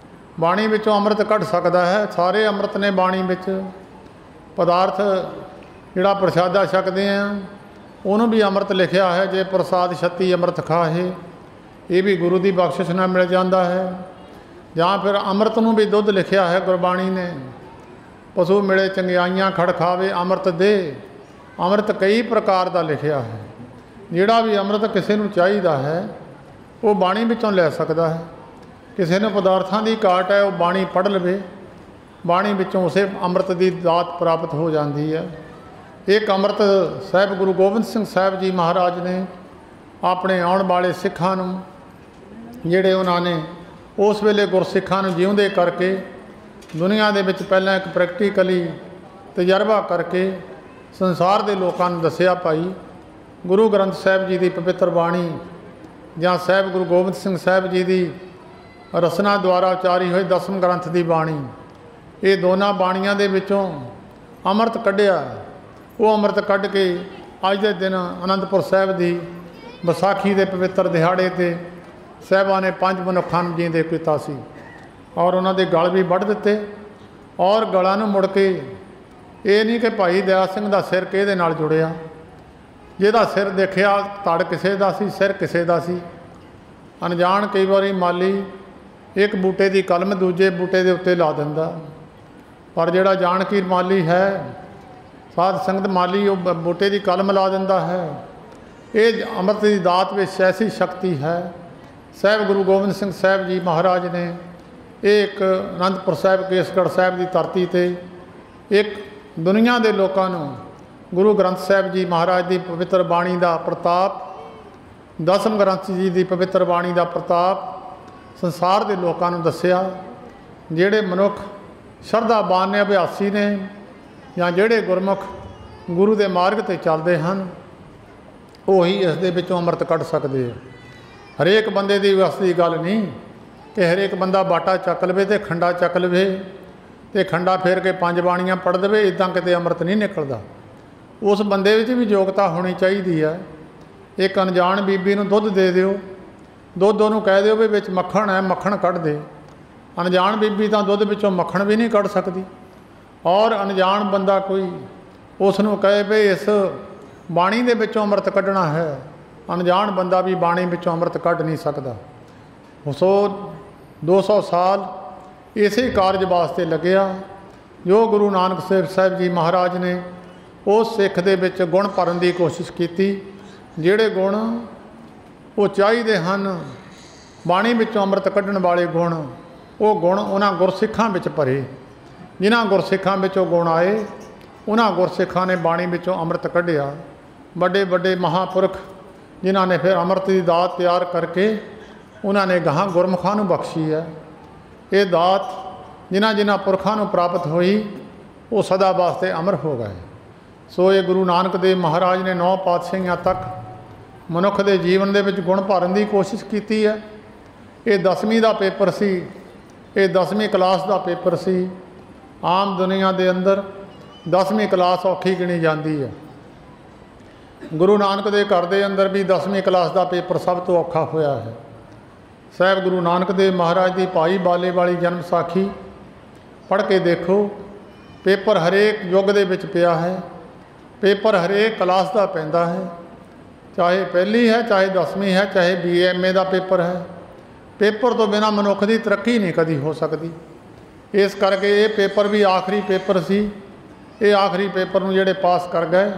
Speaker 1: ਬਾਣੀ ਵਿੱਚੋਂ ਅੰਮ੍ਰਿਤ ਕੱਢ ਸਕਦਾ ਹੈ। ਸਾਰੇ ਅੰਮ੍ਰਿਤ ਨੇ ਬਾਣੀ ਵਿੱਚ। ਪਦਾਰਥ ਜਿਹੜਾ ਪ੍ਰਸ਼ਾਦਾ ਛਕਦੇ ਆ ਉਹਨੂੰ ਵੀ ਅੰਮ੍ਰਿਤ ਲਿਖਿਆ ਹੈ, ਜੇ ਪ੍ਰਸਾਦ ਛੱਤੀ ਅੰਮ੍ਰਿਤ ਖਾਹੇ, ਇਹ ਵੀ ਗੁਰੂ ਦੀ ਬਖਸ਼ਿਸ਼ ਨਾਲ ਮਿਲ ਜਾਂਦਾ ਹੈ। ਜਾਂ ਫਿਰ ਅੰਮ੍ਰਿਤ ਨੂੰ ਵੀ ਦੁੱਧ ਲਿਖਿਆ ਹੈ ਗੁਰਬਾਣੀ ਨੇ, ਪਸ਼ੂ ਮਿਲੇ ਚੰਗਿਆਈਆਂ ਖੜ ਖਾਵੇ ਅੰਮ੍ਰਿਤ ਦੇ। ਅੰਮ੍ਰਿਤ ਕਈ ਪ੍ਰਕਾਰ ਦਾ ਲਿਖਿਆ ਹੈ। ਜਿਹੜਾ ਵੀ ਅੰਮ੍ਰਿਤ ਕਿਸੇ ਨੂੰ ਚਾਹੀਦਾ ਹੈ ਉਹ ਬਾਣੀ ਵਿੱਚੋਂ ਲੈ ਸਕਦਾ ਹੈ। ਕਿਸੇ ਨੂੰ ਪਦਾਰਥਾਂ ਦੀ ਘਾਟ ਹੈ, ਉਹ ਬਾਣੀ ਪੜ੍ਹ ਲਵੇ, ਬਾਣੀ ਵਿੱਚੋਂ ਉਸੇ ਅੰਮ੍ਰਿਤ ਦੀ ਦਾਤ ਪ੍ਰਾਪਤ ਹੋ ਜਾਂਦੀ ਹੈ। ਇੱਕ ਅੰਮ੍ਰਿਤ ਸਾਹਿਬ ਗੁਰੂ ਗੋਬਿੰਦ ਸਿੰਘ ਸਾਹਿਬ ਜੀ ਮਹਾਰਾਜ ਨੇ ਆਪਣੇ ਆਉਣ ਵਾਲੇ ਸਿੱਖਾਂ ਨੂੰ, ਜਿਹੜੇ ਉਹਨਾਂ ਨੇ ਉਸ ਵੇਲੇ ਗੁਰਸਿੱਖਾਂ ਨੂੰ ਜਿਉਂਦੇ ਕਰਕੇ ਦੁਨੀਆ ਦੇ ਵਿੱਚ ਪਹਿਲਾਂ ਇੱਕ ਪ੍ਰੈਕਟੀਕਲੀ ਤਜਰਬਾ ਕਰਕੇ ਸੰਸਾਰ ਦੇ ਲੋਕਾਂ ਨੂੰ ਦੱਸਿਆ, ਭਾਈ ਗੁਰੂ ਗ੍ਰੰਥ ਸਾਹਿਬ ਜੀ ਦੀ ਪਵਿੱਤਰ ਬਾਣੀ ਜਾਂ ਸਾਹਿਬ ਗੁਰੂ ਗੋਬਿੰਦ ਸਿੰਘ ਸਾਹਿਬ ਜੀ ਦੀ ਰਸਨਾ ਦੁਆਰਾ ਉਚਾਰੀ ਹੋਈ ਦਸਮ ਗ੍ਰੰਥ ਦੀ ਬਾਣੀ, ਇਹ ਦੋਨਾਂ ਬਾਣੀਆਂ ਦੇ ਵਿੱਚੋਂ ਅੰਮ੍ਰਿਤ ਕੱਢਿਆ। ਉਹ ਅੰਮ੍ਰਿਤ ਕੱਢ ਕੇ ਅੱਜ ਦੇ ਦਿਨ ਅਨੰਦਪੁਰ ਸਾਹਿਬ ਦੀ ਵਿਸਾਖੀ ਦੇ ਪਵਿੱਤਰ ਦਿਹਾੜੇ 'ਤੇ ਸਾਹਿਬਾਂ ਨੇ 5 ਮਨੁੱਖਾਂ ਨੂੰ ਜੀਂਦੇ ਕੀਤਾ ਸੀ ਔਰ ਉਹਨਾਂ ਦੇ ਗਲ ਵੀ ਵੱਢ ਦਿੱਤੇ। ਔਰ ਗਲਾਂ ਨੂੰ ਮੁੜ ਕੇ ਇਹ ਨਹੀਂ ਕਿ ਭਾਈ ਦਇਆ ਸਿੰਘ ਦਾ ਸਿਰ ਕਿਹਦੇ ਨਾਲ ਜੁੜਿਆ, ਜਿਹਦਾ ਸਿਰ ਦੇਖਿਆ ਧੜ ਕਿਸੇ ਦਾ ਸੀ, ਸਿਰ ਕਿਸੇ ਦਾ ਸੀ। ਅਣਜਾਣ ਕਈ ਵਾਰੀ ਮਾਲੀ ਇੱਕ ਬੂਟੇ ਦੀ ਕਲਮ ਦੂਜੇ ਬੂਟੇ ਦੇ ਉੱਤੇ ਲਾ ਦਿੰਦਾ, ਪਰ ਜਿਹੜਾ ਜਾਣਕੀ ਮਾਲੀ ਹੈ, ਸਾਧ ਸੰਗਤ ਮਾਲੀ, ਉਹ ਬੂਟੇ ਦੀ ਕਲਮ ਲਾ ਦਿੰਦਾ ਹੈ। ਇਹ ਅੰਮ੍ਰਿਤ ਦੀ ਦਾਤ ਵਿੱਚ ਐਸੀ ਸ਼ਕਤੀ ਹੈ। ਸਾਹਿਬ ਗੁਰੂ ਗੋਬਿੰਦ ਸਿੰਘ ਸਾਹਿਬ ਜੀ ਮਹਾਰਾਜ ਨੇ ਇਹ ਇੱਕ ਅਨੰਦਪੁਰ ਸਾਹਿਬ ਕੇਸਗੜ੍ਹ ਸਾਹਿਬ ਦੀ ਧਰਤੀ 'ਤੇ ਇੱਕ ਦੁਨੀਆ ਦੇ ਲੋਕਾਂ ਨੂੰ ਗੁਰੂ ਗ੍ਰੰਥ ਸਾਹਿਬ ਜੀ ਮਹਾਰਾਜ ਦੀ ਪਵਿੱਤਰ ਬਾਣੀ ਦਾ ਪ੍ਰਤਾਪ, ਦਸਮ ਗ੍ਰੰਥ ਜੀ ਦੀ ਪਵਿੱਤਰ ਬਾਣੀ ਦਾ ਪ੍ਰਤਾਪ ਸੰਸਾਰ ਦੇ ਲੋਕਾਂ ਨੂੰ ਦੱਸਿਆ। ਜਿਹੜੇ ਮਨੁੱਖ ਸ਼ਰਧਾਵਾਨ ਨੇ, ਅਭਿਆਸੀ ਨੇ, ਜਾਂ ਜਿਹੜੇ ਗੁਰਮੁਖ ਗੁਰੂ ਦੇ ਮਾਰਗ 'ਤੇ ਚੱਲਦੇ ਹਨ, ਉਹੀ ਇਸ ਦੇ ਵਿੱਚੋਂ ਅੰਮ੍ਰਿਤ ਕੱਢ ਸਕਦੇ ਆ। ਹਰੇਕ ਬੰਦੇ ਦੀ ਵਸ ਦੀ ਗੱਲ ਨਹੀਂ ਕਿ ਹਰੇਕ ਬੰਦਾ ਬਾਟਾ ਚੱਕ ਲਵੇ ਅਤੇ ਖੰਡਾ ਚੱਕ ਲਵੇ ਅਤੇ ਖੰਡਾ ਫੇਰ ਕੇ 5 ਬਾਣੀਆਂ ਪੜ੍ਹ ਦੇਵੇ। ਇੱਦਾਂ ਕਿਤੇ ਅੰਮ੍ਰਿਤ ਨਹੀਂ ਨਿਕਲਦਾ। ਉਸ ਬੰਦੇ ਵਿੱਚ ਵੀ ਯੋਗਤਾ ਹੋਣੀ ਚਾਹੀਦੀ ਹੈ। ਇੱਕ ਅਣਜਾਣ ਬੀਬੀ ਨੂੰ ਦੁੱਧ ਦੇ ਦਿਓ, ਦੁੱਧ ਉਹਨੂੰ ਕਹਿ ਦਿਓ ਵੀ ਵਿੱਚ ਮੱਖਣ ਹੈ, ਮੱਖਣ ਕੱਢ ਦੇ। ਅਣਜਾਣ ਬੀਬੀ ਤਾਂ ਦੁੱਧ ਵਿੱਚੋਂ ਮੱਖਣ ਵੀ ਨਹੀਂ ਕੱਢ ਸਕਦੀ। ਔਰ ਅਣਜਾਣ ਬੰਦਾ ਕੋਈ ਉਸ ਨੂੰ ਕਹੇ ਵੀ ਇਸ ਬਾਣੀ ਦੇ ਵਿੱਚੋਂ ਅੰਮ੍ਰਿਤ ਕੱਢਣਾ ਹੈ, ਅਣਜਾਣ ਬੰਦਾ ਵੀ ਬਾਣੀ ਵਿੱਚੋਂ ਅੰਮ੍ਰਿਤ ਕੱਢ ਨਹੀਂ ਸਕਦਾ। 200 ਸਾਲ ਇਸੇ ਕਾਰਜ ਵਾਸਤੇ ਲੱਗਿਆ ਜੋ ਗੁਰੂ ਨਾਨਕ ਸਾਹਿਬ ਜੀ ਮਹਾਰਾਜ ਨੇ उस सिख दे विच गुण भरन की कोशिश की, जिहड़े गुण वो चाहीदे हन, बाणी विचों अमृत कढ़ण वाले गुण, वो गुण उन्हां गुरसिखां विच भरे। जिन्हां गुरसिखां विचों गुण आए, उन्हां गुरसिखां ने बाणी विचों अमृत कढ़िया। बड़े बड़े महापुरख जिन्हां ने फिर अमृत की दात तैयार करके उन्होंने गाहां गुरमुखां नूं बख्शी है। ये दात जिन्हां जिन्हां पुरखां नूं प्राप्त हुई, वो सदा वास्ते अमर हो गए। सो ये गुरु नानक देव महाराज ने 9 पातशाहियां तक मनुख के जीवन दे विच गुण भरन की कोशिश की है। ये 10वीं का पेपर सी, ये 10वीं क्लास का पेपर सी। आम दुनिया के अंदर 10वीं क्लास औखी गिनी जाती है। गुरु नानक के घर के अंदर भी 10वीं क्लास का पेपर सब तो औखा होया है। साहब गुरु नानक देव महाराज की भाई बाले वाली जन्म साखी पढ़ के देखो, पेपर हरेक युग दे विच पिया है, पेपर हरेक क्लास का पैंदा है, चाहे पहली है, चाहे 10वीं है, चाहे BA का पेपर है। पेपर तो बिना मनुख की तरक्की नहीं कदी हो सकती। इस करके ये पेपर भी आखिरी पेपर सी। ये आखिरी पेपर नूं जिहड़े पास कर गए,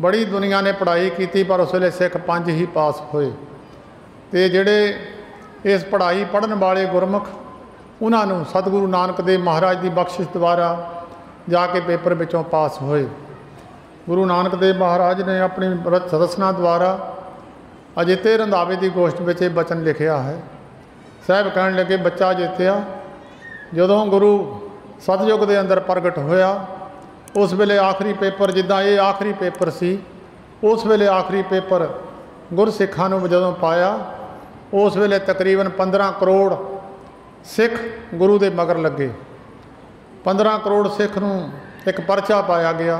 Speaker 1: बड़ी दुनिया ने पढ़ाई की, पर उस वेले सिख 5 ही पास होए। ते जिहड़े इस पढ़ाई पढ़न वाले गुरमुख, उन्होंने सतगुरु नानक देव महाराज की बख्शिश द्वारा जाके पेपर विचों पास होए। गुरु नानक देव महाराज ने अपनी रचना द्वारा अजिते रंधावे की गोष्ठ में ये बचन लिखिया है। साहब कहन लगे, बच्चा जित्या जदों गुरु सतयुग के अंदर प्रगट होया, उस वेले आखिरी पेपर, जिद्दां ये आखिरी पेपर सी, उस वेले आखिरी पेपर गुरसिखां नूं जदों पाया, उस वेले तकरीबन 15 करोड़ सिख गुरु के मगर लगे। 15 करोड़ सिख नूं एक परचा पाया गया,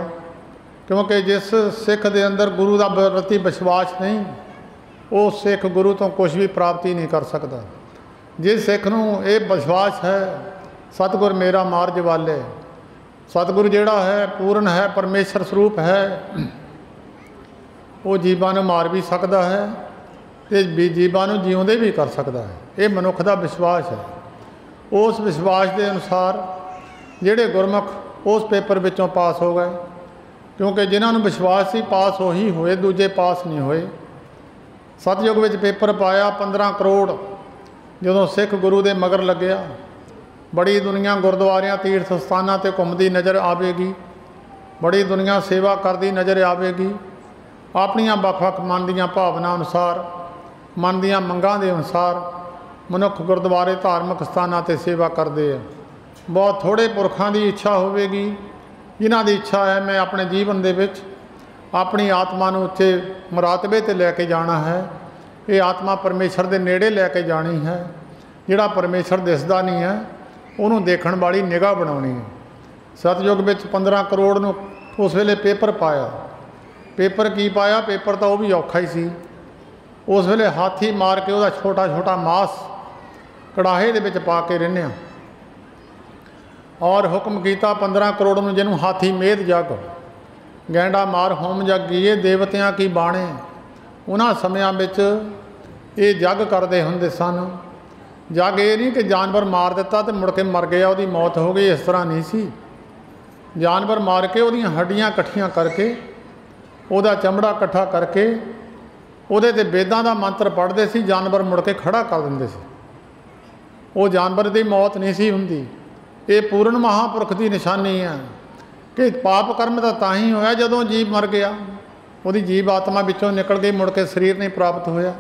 Speaker 1: क्योंकि जिस सिख के अंदर गुरु का प्रति विश्वास नहीं, वो सिख गुरु तो कुछ भी प्राप्ति नहीं कर सकता। जिस सिख नूं ये विश्वास है सतगुर मेरा मार्ज वाले, सतगुरु जिहड़ा है पूर्ण है, परमेश्वर स्वरूप है, वो जीवां नूं मार भी सकता है ते जीवां नूं जिउंदे भी कर सकता है। ये मनुख का विश्वास है। उस विश्वास के अनुसार जिहड़े गुरमुख उस पेपर विचों पास हो गए, क्योंकि जिन्होंने विश्वास सी पास हो ही होए, दूजे पास नहीं होए। सतयुग में पेपर पाया 15 करोड़ जदों सिख गुरु के मगर लग्या, बड़ी दुनिया गुरुद्वारियां तीर्थ स्थानां ते घुमदी नज़र आवेगी, बड़ी दुनिया सेवा करती नज़र आवेगी। अपनियां वख-वख मन दीयां भावना अनुसार, मन दीयां मंगां दे अनुसार मनुख गुरुद्वारे धार्मिक स्थानां ते सेवा करते हैं। बहुत थोड़े पुरखां की इच्छा होवेगी, जिन्हां दी इच्छा है मैं अपने जीवन दे विच अपनी आत्मा नूं उच्चे मुरातबे ते लैके जाना है, ये आत्मा परमेश्वर के नेड़े लैके जानी है। जिहड़ा परमेश्वर दिसदा नहीं है, उन्होंने देखण वाली निगाह बनाउणी है। सतयुग में 15 करोड़ नूं उस वेले पेपर पाया। पेपर की पाया, पेपर तो वह भी औखा ही सी। उस वेले हाथी मार के वह छोटा छोटा मांस कड़ाहे दे विच पा के रिन्निया और हुक्म किया 15 करोड़ नूं जिन्हों हाथी मेद जग गैंडा मार होम जगीए देवतियां की बाणे। उन्हां समयां विच ये जग करते हुंदे सन। जग ये नहीं कि जानवर मार दिता तो मुड़ के मर गया, उसकी मौत हो गई, इस तरह नहीं सी। जानवर मार के उहदियां हड्डियां इकट्ठियां करके, उहदा चमड़ा इकट्ठा करके, उहदे ते वेदां दा मंत्र पढ़ते सी, जानवर मुड़ के खड़ा कर दिंदे सी। वो जानवर की मौत नहीं सी हुंदी। ये पूर्ण महापुरख की निशानी है कि पाप कर्म तो ही होया जदों जीव मर गया, वो जीव आत्मा विचों निकल गई, मुड़ के शरीर नहीं प्राप्त होया।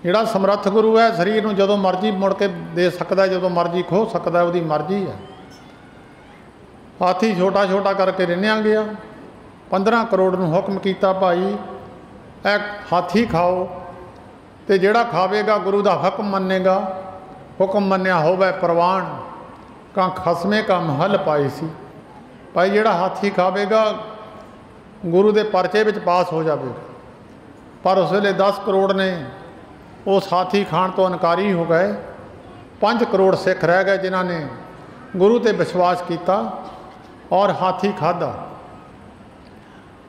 Speaker 1: जिहड़ा समर्थ गुरु है शरीर नूं जदों मर्जी मुड़ के दे सकता है, जदों मर्जी खो सकता है, उसकी मर्जी है। हाथी छोटा छोटा करके रिन्निया गया। 15 करोड़ नूं हुक्म किया भाई ए हाथी खाओ, तो जिहड़ा खावेगा गुरु का हुक्म मन्नेगा, हुक्म मन्निया होवे प्रवान का खसमे का महल पाई सी। भाई जिहड़ा हाथी खावेगा गुरु के परचे विच पास हो जाएगा। पर उस वेले 10 करोड़ ने उस हाथी खाण तो इनकारी हो गए। 5 करोड़ सिख रह गए जिन्हों ने गुरु ते विश्वास किया और हाथी खाधा।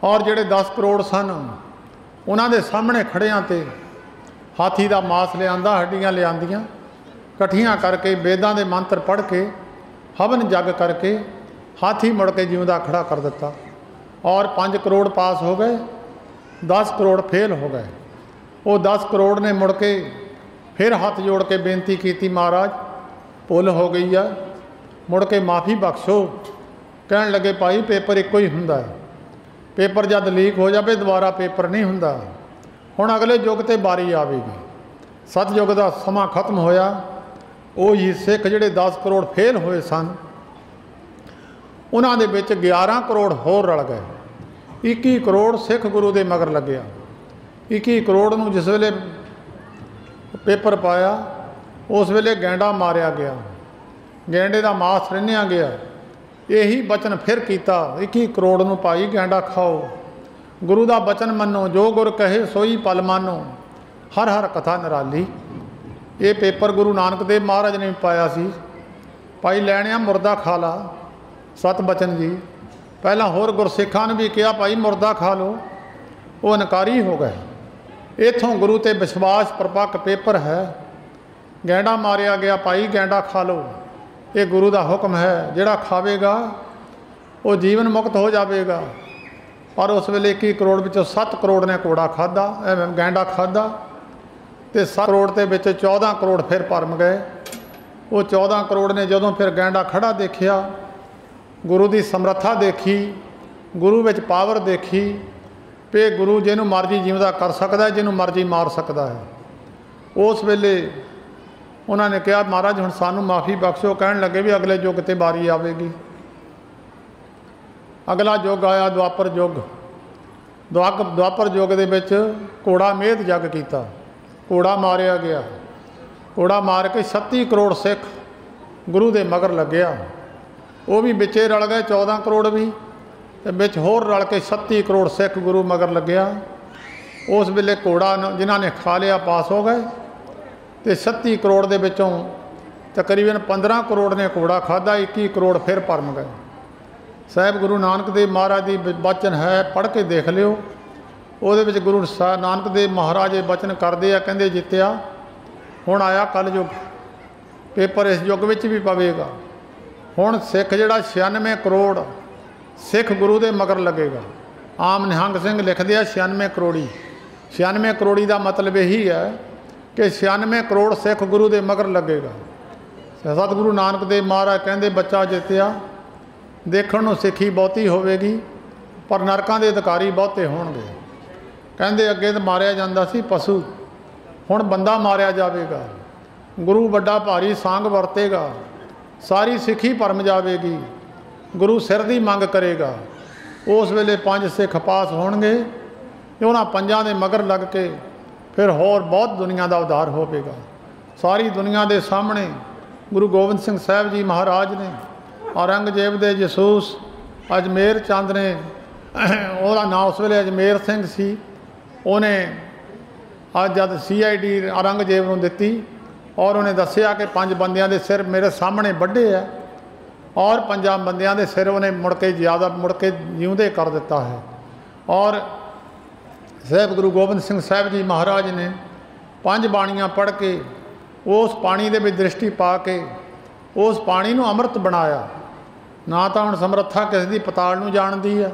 Speaker 1: और जिहड़े 10 करोड़ सन उन्हां दे सामने खड़ियां ते हाथी का मांस लिआंदा, हड्डियां लिआंदियां, इकट्ठियां करके वेदां दे मंत्र पढ़ के हवन जग करके हाथी मुड़ के जिउंदा खड़ा कर दिता। और 5 करोड़ पास हो गए, 10 करोड़ फेल हो गए। वो 10 करोड़ ने मुड़ के फिर हाथ जोड़ के बेनती की, महाराज भुल हो गई है, मुड़ के माफ़ी बख्शो। कहन लगे भाई पेपर एको ही हुंदा है, पेपर जब लीक हो जाए दोबारा पेपर नहीं हुंदा। हुण अगले युग ते बारी आवेगी, सतयुग का समा खत्म होया। वो ही सिख जिहड़े 10 करोड़ फेल होए सन, उन्हां दे विच 11 करोड़ होर रल गए। 21 करोड़ सिख गुरु दे मगर लग्या। 21 करोड़ नूं जिस वेले पेपर पाया उस वेले गैंडा मारिया गया, गैंडे का मांस रिन्निया गया। यही बचन फिर किया 21 करोड़ नूं, भाई गैंडा खाओ, गुरु का बचन मनो, जो गुर कहे सोई पल मानो, हर हर कथा निराली। ये पेपर गुरु नानक देव महाराज ने भी पाया सी, भाई लैणिया मुर्दा खा ला। सत बचन जी पहला होर गुरसिखां ने भी कहा भाई मुर्दा खा लो, वो इनकारी हो गए। इत्थों गुरु ते विश्वास परपक्क पेपर है, गैंडा मारिया गया, भाई गैंडा खा लो, ये गुरु का हुक्म है, जिहड़ा खावेगा वो जीवन मुक्त हो जाएगा। पर उस वेले 21 करोड़ विचों 7 करोड़ ने घोड़ा खाधा, गैंडा खाधा, तो 7 करोड़ के विच 14 करोड़ फिर भरम गए। वो 14 करोड़ ने जदों फिर गैंडा खड़ा देखिया, गुरु की समर्था देखी, गुरु विच पावर देखी, पे गुरु जिन्हों मर्जी जीवदा कर सकता है, जिन्हों मर्जी मार सकता है। उस वेले उन्होंने कहा महाराज हुण सानू माफ़ी बख्शो। कहण लगे भी अगले युग ते बारी आवेगी। अगला युग आया द्वापर युग। द्वापर युग दे विच घोड़ा मेद जग किया, घोड़ा मारिया गया। घोड़ा मार के 36 करोड़ सिख गुरु दे मगर लग्या। वो भी विचे रल गए 14 करोड़ भी, ते विच होर रल के 36 करोड़ सिख गुरु मगर लग्या। उस वेले घोड़ा जिन्हां ने खा लिया पास हो गए, तो 36 करोड़ के विचों तकरीबन 15 करोड़ ने घोड़ा खाधा, 21 करोड़ फिर भरम गए। साहब गुरु नानक देव महाराज की बचन है, पढ़ के देख लियो। वो गुरु नानक देव महाराज बचन करते हैं, कहते जित्या हुण आया कल युग, पेपर इस युग में भी पवेगा। हुण सिख जिहड़ा 96 करोड़ सिख गुरु के मगर लगेगा। आम निहंग सिंह लिखते हैं 96 करोड़ी। 96 करोड़ी का मतलब यही है कि 96 करोड़ सिख गुरु के मगर लगेगा। सतगुरु नानक देव महाराज कहते बच्चा जित्या, देखण नूं सिੱਖੀ बहुती होवेगी पर नरकां दे अधिकारी बहुते होणगे। कहते अगे तो मारिया जांदा सी पशु, हुण बंदा मारिया जावेगा। गुरु बड़ा भारी सांग वरतेगा, सारी सिੱਖੀ भरम जावेगी। गुरु सिर की मंग करेगा। उस वेले 5 सिख पास होणगे, उन्हां 5 दे मगर लग के फिर होर बहुत दुनिया का उद्धार होवेगा। सारी दुनिया के सामने गुरु गोबिंद सिंह साहब जी महाराज ने, औरंगजेब दे जसूस अजमेर चंद ने, ਉਹਦਾ नाम उस वेले अजमेर सिंह सी, उन्हें अज जब CID औरंगजेब नूं दित्ती और उन्हें दसिया कि 5 बंदियां दे सिर मेरे सामने वड्डे है और 5 बंदियां दे सिर उन्हें मुड़ के जिउंदे कर दिता है। और साहब गुरु गोबिंद सिंह साहब जी महाराज ने 5 बाणियां पढ़ के उस पानी दे विच दृष्टि पा के उस पानी नूं अमृत बनाया। ना तो हुण समर्था किसी दी पताल नूं जाणदी है,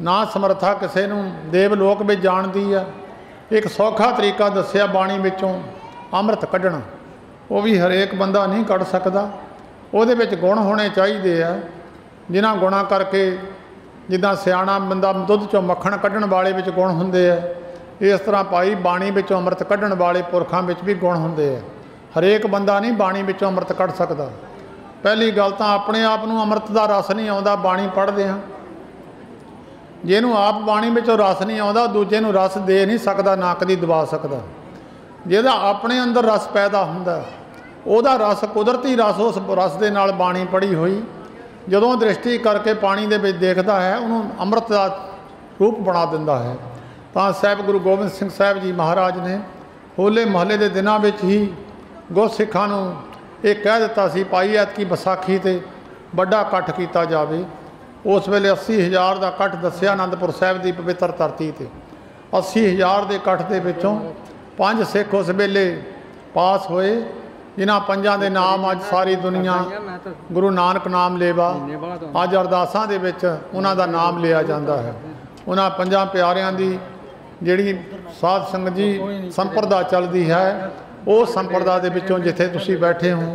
Speaker 1: ना समर्था किसी नूं देवलोक में जाणदी है। एक सौखा तरीका दस्सिया बाणी विचों अमृत कढ़ना, वो भी हरेक बंदा नहीं कढ़ सकदा। उहदे विच गुण होने चाहिए है, जिन्हां गुणां करके जिद्दां सियाणा बंदा दुੱਧ चों मक्खण कढ़ण वाले विच गुण हुंदे है, इस तरह भाई बाणी विचों अमृत कढ़ण वाले पुरखां विच भी गुण हुंदे है। हरेक बंदा नहीं बाणी विचों अमृत कढ़ सकदा। पहली गल तां अपने आप नूं अमृत दा रस नहीं आउंदा, बाणी पढ़दे हां। जिहनूं आप बाणी विचों रस नहीं आउंदा, दूजे नूं रस दे नहीं सकदा, ना कदी दवा सकदा। जिहदा अपने अंदर रस पैदा हुंदा, ਉਹਦਾ रस कुदरती रस उस रस के नाल बाणी पढ़ी हुई जदों दृष्टि करके पानी दे विच देखदा है, उन्होंने अमृत का रूप बना दिंदा है। तो साहब गुरु गोबिंद सिंह साहब जी महाराज ने होले महल्ले के दिनों में ही गुरसिखां नूं ये कह दिता सी भाई ऐतकी विसाखी ते बड़ा इकट्ठ किया जाए। उस वेले 80,000 का इकट्ठ दस्सिया आनंदपुर साहब की पवित्र धरती ते। 80,000 के इकट्ठ के विचों 5 सिख उस वेले पास होए जिन्हां पंजां दे नाम अज सारी दुनिया गुरु नानक नाम लेवा अज अरदासां दे विच उन्हां दा नाम लिया जाता है। उन्हां पंजां प्यारियां दी जिहड़ी साध संगत जी संप्रदा चलदी है, उस संप्रदा दे विचों जिथे तुसीं बैठे हो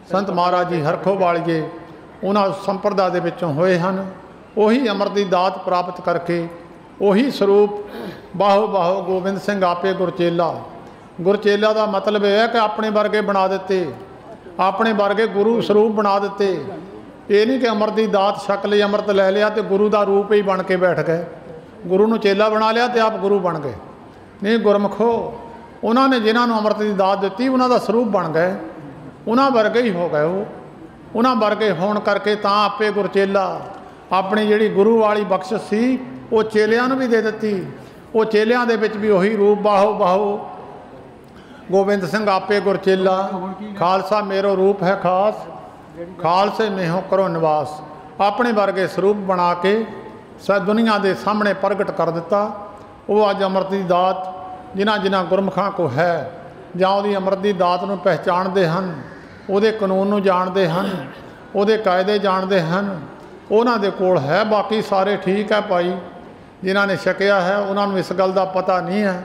Speaker 1: संत महाराज जी हरखो वालिए उन्हां संप्रदा दे विचों होए हन। उही अमृत दी दात प्राप्त करके उही स्वरूप बाहो बाहो गोबिंद सिंह आपे गुरचेला। गुरचेला का मतलब यह है कि अपने वर्गे बना दिते, अपने वर्गे गुरु स्वरूप बना दिते। ये नहीं कि अमृत की दात छक ली, अमृत लै लिया तो गुरु का रूप ही बन के बैठ गए, गुरु नूं चेला बना लिया तो आप गुरु बन गए। नहीं गुरमुखो, उन्होंने जिन्होंने अमृत की दात दी उन्हों का स्वरूप बन गए, उन्होंने वर्गे ही हो गए। वो उन्होंने वर्गे होने करके तां आपे गुरचेला अपनी जिहड़ी गुरु वाली बख्शिश सी वो चेलियां नूं भी दे दित्ती। वो चेलियां दे विच भी उही रूप बाहो बाहो गोबिंद सिंह आपे गुरचेला। खालसा मेरो रूप है खास, खालसे में हो करो निवास। अपने वर्गे स्वरूप बना के दुनिया के सामने प्रगट कर दिता। वो अज अमृत की दात जिन्हां जिन्हां गुरमुखां को है, जां उहदी अमृत की दात नूं पहचानते हैं, उहदे कानून नूं जानते हैं, उहदे कायदे जानते हैं, उन्हां दे कोल है। बाकी सारे ठीक है भाई, जिन्हां ने छकिया है उन्होंने इस गल का पता नहीं है।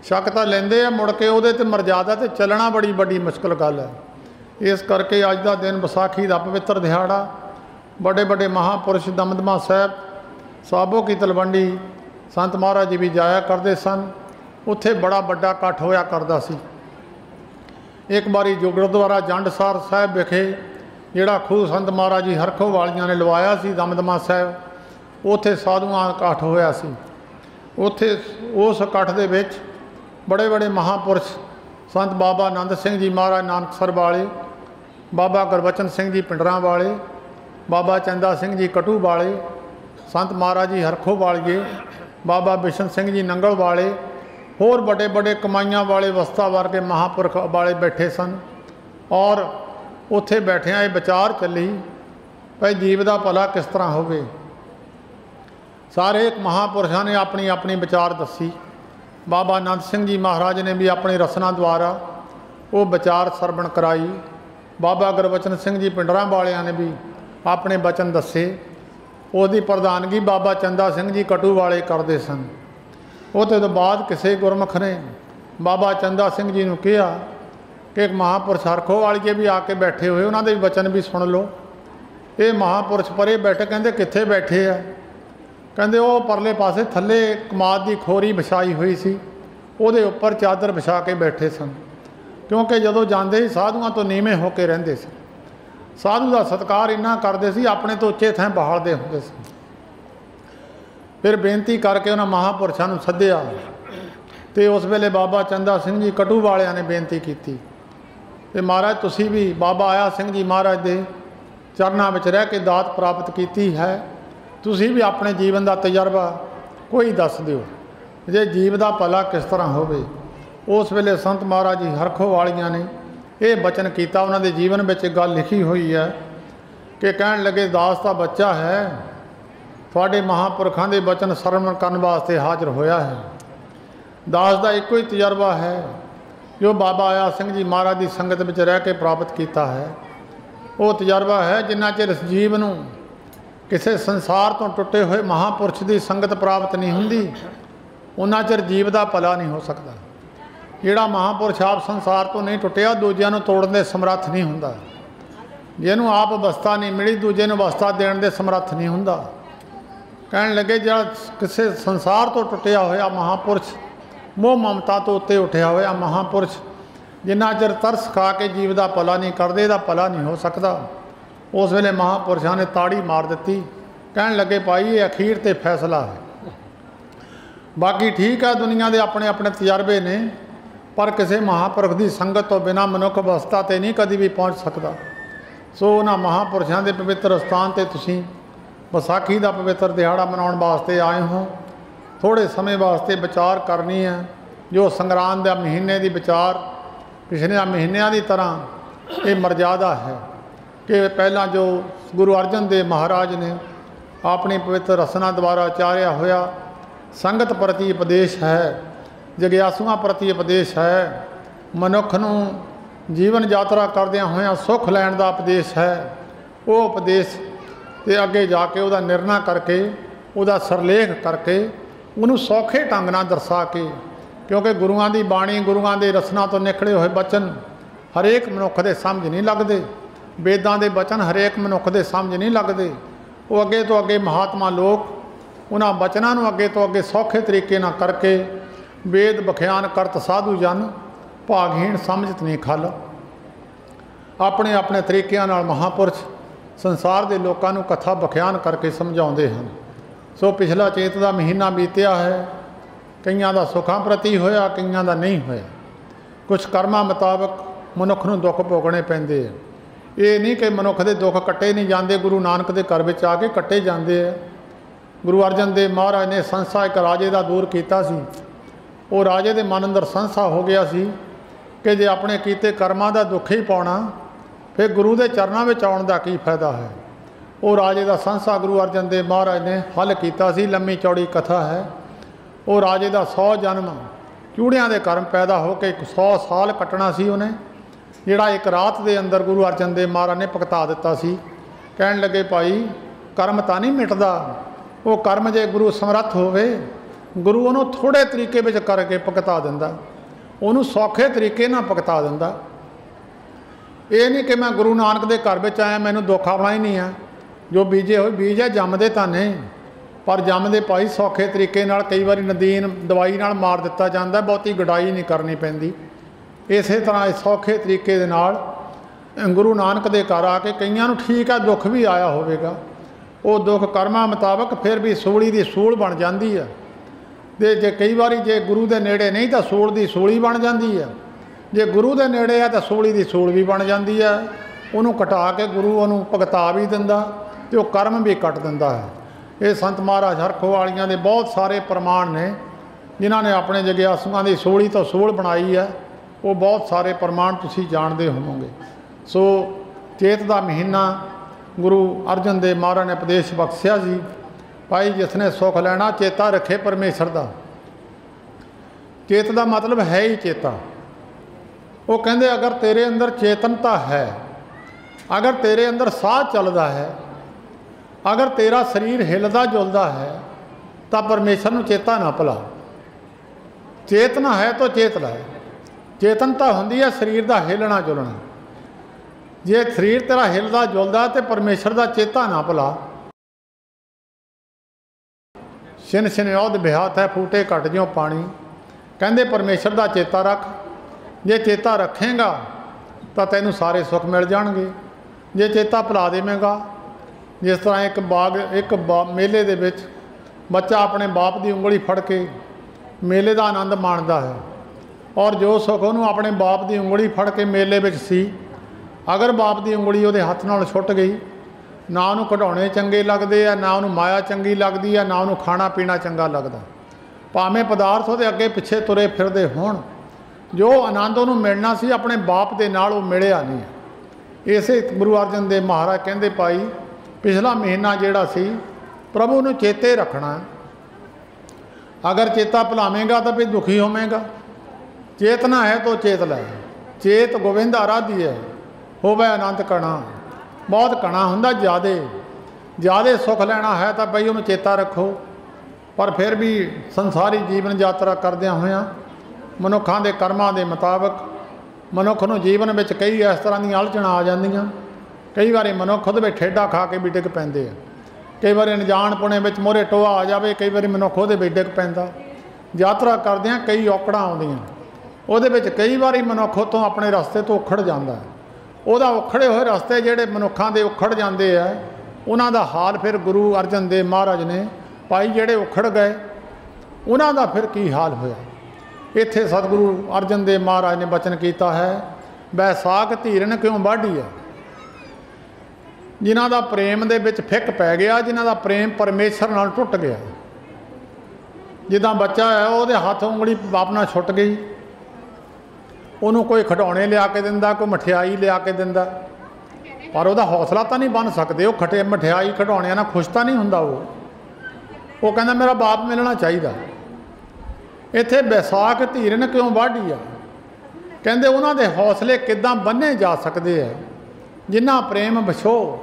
Speaker 1: शक तो लेंदे आ, मुड़ के उहदे ते मर्यादा ते चलना बड़ी बड़ी मुश्किल गल है। इस करके अज का दिन विसाखी का पवित्र दिहाड़ा, बड़े बड़े महापुरुष दमदमा साहब साबो की तलवंडी संत महाराज जी भी जाया करते सन। उत्थे बड़ा वड्डा इकट्ठ होया करदा सी। एक बारी जो गुरुद्वारा जंडसार साहब विखे जिहड़ा खूह संत महाराज जी हरखो वालियां ने लवाया सी दमदमा साहब, उत्थे साधुआं इकट्ठ होया सी। उत्थे उस इकट्ठ दे विच बड़े बड़े महापुरुष संत बाबा आनंद सिंह जी महाराज नानकसर वाले, बाबा गुरबचन सिंह जी पिंडरां वाले, बाबा चंदा सिंह जी कटू वाले, संत महाराज जी हरखो वालिए, बाबा बिशन सिंह जी नंगल वाले, होर बड़े बड़े कमाइयां वाले वस्ता वर्गे महापुरख वाले बैठे सन। और उत्थे बैठिया ये विचार चली भाई जीव का भला किस तरह होवे। सारे महापुरुषों ने अपनी अपनी विचार दसी। बाबा आनंद सिंह जी महाराज ने भी अपनी रसना द्वारा वो विचार सरवण कराई। बाबा गुरबचन सिंह जी पिंडरां वालियां ने भी अपने बचन दसे। उसकी प्रधानगी बाबा चंदा सिंह जी कटू वाले करते सन। उसते तो बाद किसी गुरमुख ने बाबा चंदा सिंह जी ने कहा कि एक महापुरुष हरखो वालिए भी आके बैठे हुए, उन्होंने भी वचन भी सुन लो। ये महापुरुष परे बैठे, कहते कित्थे बैठे आ? कहते वो परले पासे थले कमाद की खोरी विछाई हुई सी, उहदे उपर चादर विछा के बैठे सन। क्योंकि जदों जाते ही साधुआं तो नीवें होकर रहिंदे सी, साधु का सत्कार इन्ना करते सी, अपने तो उच्चे थैं बहालते होंदे सी। फिर बेनती करके उन्होंने महापुरुषों को सद्दिया तो उस वेले बाबा चंदा सिंह जी कटू वालियां ने बेनती की कि महाराज तुसी भी बाबा आया सिंह जी महाराज के चरणों में रह के दात प्राप्त की है, तुसी भी अपने जीवन का तजर्बा कोई दस दिओ जे जीव का भला किस तरह होवे। उस वेले संत महाराज जी हरखो वालियां ने यह बचन किया। उन्होंने जीवन में एक गल लिखी हुई है कि कहन लगे दास का बच्चा है, थोड़े महापुरखों के बचन सरवण करने वास्ते हाजिर होया है। दास का एको ही तजर्बा है जो बाबा आया सिंह जी महाराज की संगत में रह के प्राप्त किया है। वो तजर्बा है जिन्ना चिर इस जीव नूं किसी संसार तो टुटे हुए महापुरुष की संगत प्राप्त नहीं होंदी, उन्ना चिर जीव का भला नहीं हो सकता। जिहड़ा महापुरुष आप संसार तो नहीं टुटिया, दूजिਆਂ ਨੂੰ ਤੋੜਨ ਦੇ ਸਮਰੱਥ नहीं ਹੁੰਦਾ। ਜਿਹਨੂੰ आप अवस्था नहीं मिली, दूजे ਨੂੰ अवस्था देने ਦੇ ਸਮਰੱਥ नहीं ਹੁੰਦਾ। कहन लगे ਜਿਹੜਾ किसी संसार तो टुटिया होया महापुरुष, मोह ममता तो उत्ते उठिया होया महापुरुष, जिन्ना चिर तरस खा के जीव का भला नहीं करते, ਇਹਦਾ भला नहीं हो सकता। उस वेले महापुरुषों ने ताड़ी मार दी। कहन लगे भाई ये अखीर ते फैसला है, बाकी ठीक है दुनिया के अपने अपने तजर्बे ने, पर किसी महापुरुष की संगत तो बिना मनुख अवस्था ते नहीं कभी भी पहुँच सकता। सो उन्होंने महापुरुषों के पवित्र स्थान पर तुसीं विसाखी का पवित्र दिहाड़ा मनाउण वास्ते आए हो। थोड़े समय वास्ते विचार करनी है जो संग्राम के महीने की विचार पिछले महीनों की तरह ये मर्यादा है कि पहला जो गुरु अर्जन देव महाराज ने अपनी पवित्र रसना द्वारा उचारिया होया संगत प्रति उपदेश है, जग्यासुआं प्रति उपदेश है, मनुख नूं जीवन यात्रा करदਿਆਂ ਹੋਇਆਂ सुख लैण का उपदेश है। वो उपदेश ते अगे जाके उसका निर्णय करके उसका सरलेख करके उन्होंने सौखे ढंग नाल दर्शा के, क्योंकि गुरुआं दी बाणी गुरुआं दे रसना तो निकले हुए बचन हरेक मनुख दे समझ नहीं लगते। वेदां दे बचन हरेक मनुख दे समझ नहीं लगते। वो अगे तो अगे महात्मा लोग उन्हां बचनां नूं अगे तो अगे सौखे तरीके नाल करके वेद बख्यान करत साधु जन भागहीन समझत नहीं खल अपने अपने तरीक़िਆਂ नाल महापुरश संसार के लोगों को कथा बख्यान करके समझाते हैं। सो पिछला चेत का महीना बीतिया है, कईयां दा सुखां प्रति होया, कईयां दा नहीं होया। कुछ कर्मां मुताबक मनुख नूं दुख भोगने पैंदे है। ये नहीं कि मनुख के दुख कट्टे नहीं जाते, गुरु नानक के घर में आके कट्टे जाते हैं। गुरु अर्जन देव महाराज ने संसा एक राजे का दूर किया सी। वो राजे के मन अंदर संसा हो गया सी कि जे अपने कीते कर्मां दा दुख ही पाउणा फिर गुरु के चरणों में आउण दा की फायदा है। वो राजे का संसा गुरु अर्जन देव महाराज ने हल किया सी। लंबी चौड़ी कथा है। वो राजे का 100 जन्म चूड़ियां के कर्म पैदा होकर 100 साल कटना सी। उन्हें जिहड़ा एक रात के अंदर गुरु अर्जन देव महाराज ने भुगता दिता सी। कहण लगे भाई कर्म तो नहीं मिटदा, वो कर्म जे गुरु समर्थ होवे गुरु उन्होंने थोड़े तरीके विच करके भुगता दिंदा, उन्होंने सौखे तरीके नाल भुगता दिंदा। ये नहीं कि मैं गुरु नानक के घर में आया मैनूं दुख आउणा ही नहीं है। जो बीजे हुए बीज है जमदे तां नहीं, पर जमदे भाई सौखे तरीके नाल कई बारी नदीन दवाई नाल मार दिता जाता, बहुती गुडाई नहीं करनी पैंदी। इस तरह सौखे तरीके दे नाल गुरु नानक के घर आके कईयां नूं ठीक है दुख भी आया होवेगा, वो दुख कर्मां मुताबक फिर भी सूली की सूल बन जाती है। ते जे कई बारी जे गुरु के नेड़े नहीं तो सूल की सूली बन जाती है, जे गुरु के नेड़े है तो सूली की सूल भी बन जाती है। उन्होंने कटा के गुरु उन्होंने भुगता भी दिंदा ते वो कर्म भी कट दिंदा है। ये संत महाराज हरखो वालियां दे बहुत सारे प्रमाण ने जिन्हों ने अपने जग्यासुआं की सूली तो सूल बनाई है। वो बहुत सारे प्रमाण तुसीं जानते होवोगे। सो चेत का महीना गुरु अर्जन देव महाराज ने उपदेश बख्शिया जी, भाई जिसने सुख लेना चेता रखे परमेश्वर का। चेत का मतलब है ही चेता। वो कहते अगर तेरे अंदर चेतनता है, अगर तेरे अंदर साह चलता है, अगर तेरा शरीर हिलदा जुलदा है तो परमेश्वर नूं चेता ना भुला। चेतना है तो चेत लै। चेतनता होंदी है शरीर का हिलना जुलना। जे शरीर तेरा हिलदा जुलदा तो परमेश्वर का चेता ना भुला। छिन छिन बिहात है फूटे घट ज्यों पानी। कहते परमेश्वर का चेता रख। जे चेता रखेगा तो तैनूं सारे सुख मिल जाणगे। जे चेता भुला देवेगा, जिस तरह एक मेले दे विच बच्चा अपने बाप की उंगली फड़ के मेले का आनंद माणदा है, और जो सुख उन्होंने अपने बाप की उंगली फड़ के मेले विच सी, अगर बाप की उंगली उहदे हत्थ नाल छुट गई, ना उन्होंने खिडौणे चंगे लगते हैं, ना उन्होंने माया चंगी लगती है, ना उन्होंने खाना पीना चंगा लगता। भावें पदार्थ उहदे अगे पिछे तुरे फिरदे होण, जो आनंद उन्होंने मिलना सी अपने बाप के नाल वो मिलिया नहीं। इसे गुरु अर्जन देव महाराज कहते भाई पिछला महीना जिहड़ा सी प्रभु नूं चेते रखना। अगर चेता भुलावेगा तो फिर दुखी होवेगा। चेतना है तो चेत लै। चेत गोविंद आराधी है होवे आनंद कणा। बहुत कणा हुंदा ज़्यादा सुख लेना है तो बई उन्होंने चेता रखो। पर फिर भी संसारी जीवन यात्रा करदियां होइयां मनुखों के कर्मां के मुताबक मनुख नूं जीवन में कई इस तरह दी अलझना आ जांदियां। कई बार मनुख खुद में ठेडा खा के भी डिग पैंदे आ। कई बार अनजाणपुणे विच मोहरे टोआ आ जाए, कई बार मनुख उहदे विच डिग पैंदा। यात्रा करदियां कई औकड़ां आउंदियां, उहदे विच कई बार मनुख उतों अपने रस्ते तो उखड़ जांदा है। उहदा उखड़े हुए रस्ते जिहड़े मनुखां दे उखड़ जांदे आ, उन्हां दा हाल फिर गुरु अर्जन देव महाराज ने भाई जिहड़े उखड़ गए उन्हां दा फिर की हाल होया। इत्थे सतगुरु अर्जन देव महाराज ने बचन किया है, बैसाख धीरन क्यों वाढी है। जिन्हां दा प्रेम दे विच फिक पै गया, जिन्हां दा प्रेम परमेश्वर नाल टुट गया। जिद्दां बच्चा है उहदे हत्थ उंगली बाप नाल छुट गई, उन्होंने कोई खिडौने लिया के दिंदा, कोई मठियाई लिया के दिंदा, पर वह हौसला तो नहीं बन सकते। वो मठियाई खिडौणियां नाल खुश तो नहीं हुंदा। वो कहंदा मेरा बाप मिलना चाहिए। इत्थे बैसाख धीरन क्यों वाढी आ। ਕਹਿੰਦੇ ਉਹਨਾਂ ਦੇ ਹੌਸਲੇ ਕਿੱਦਾਂ ਬੰਨੇ ਜਾ ਸਕਦੇ ਆ ਜਿਨ੍ਹਾਂ ਪ੍ਰੇਮ ਵਿਛੋਹ,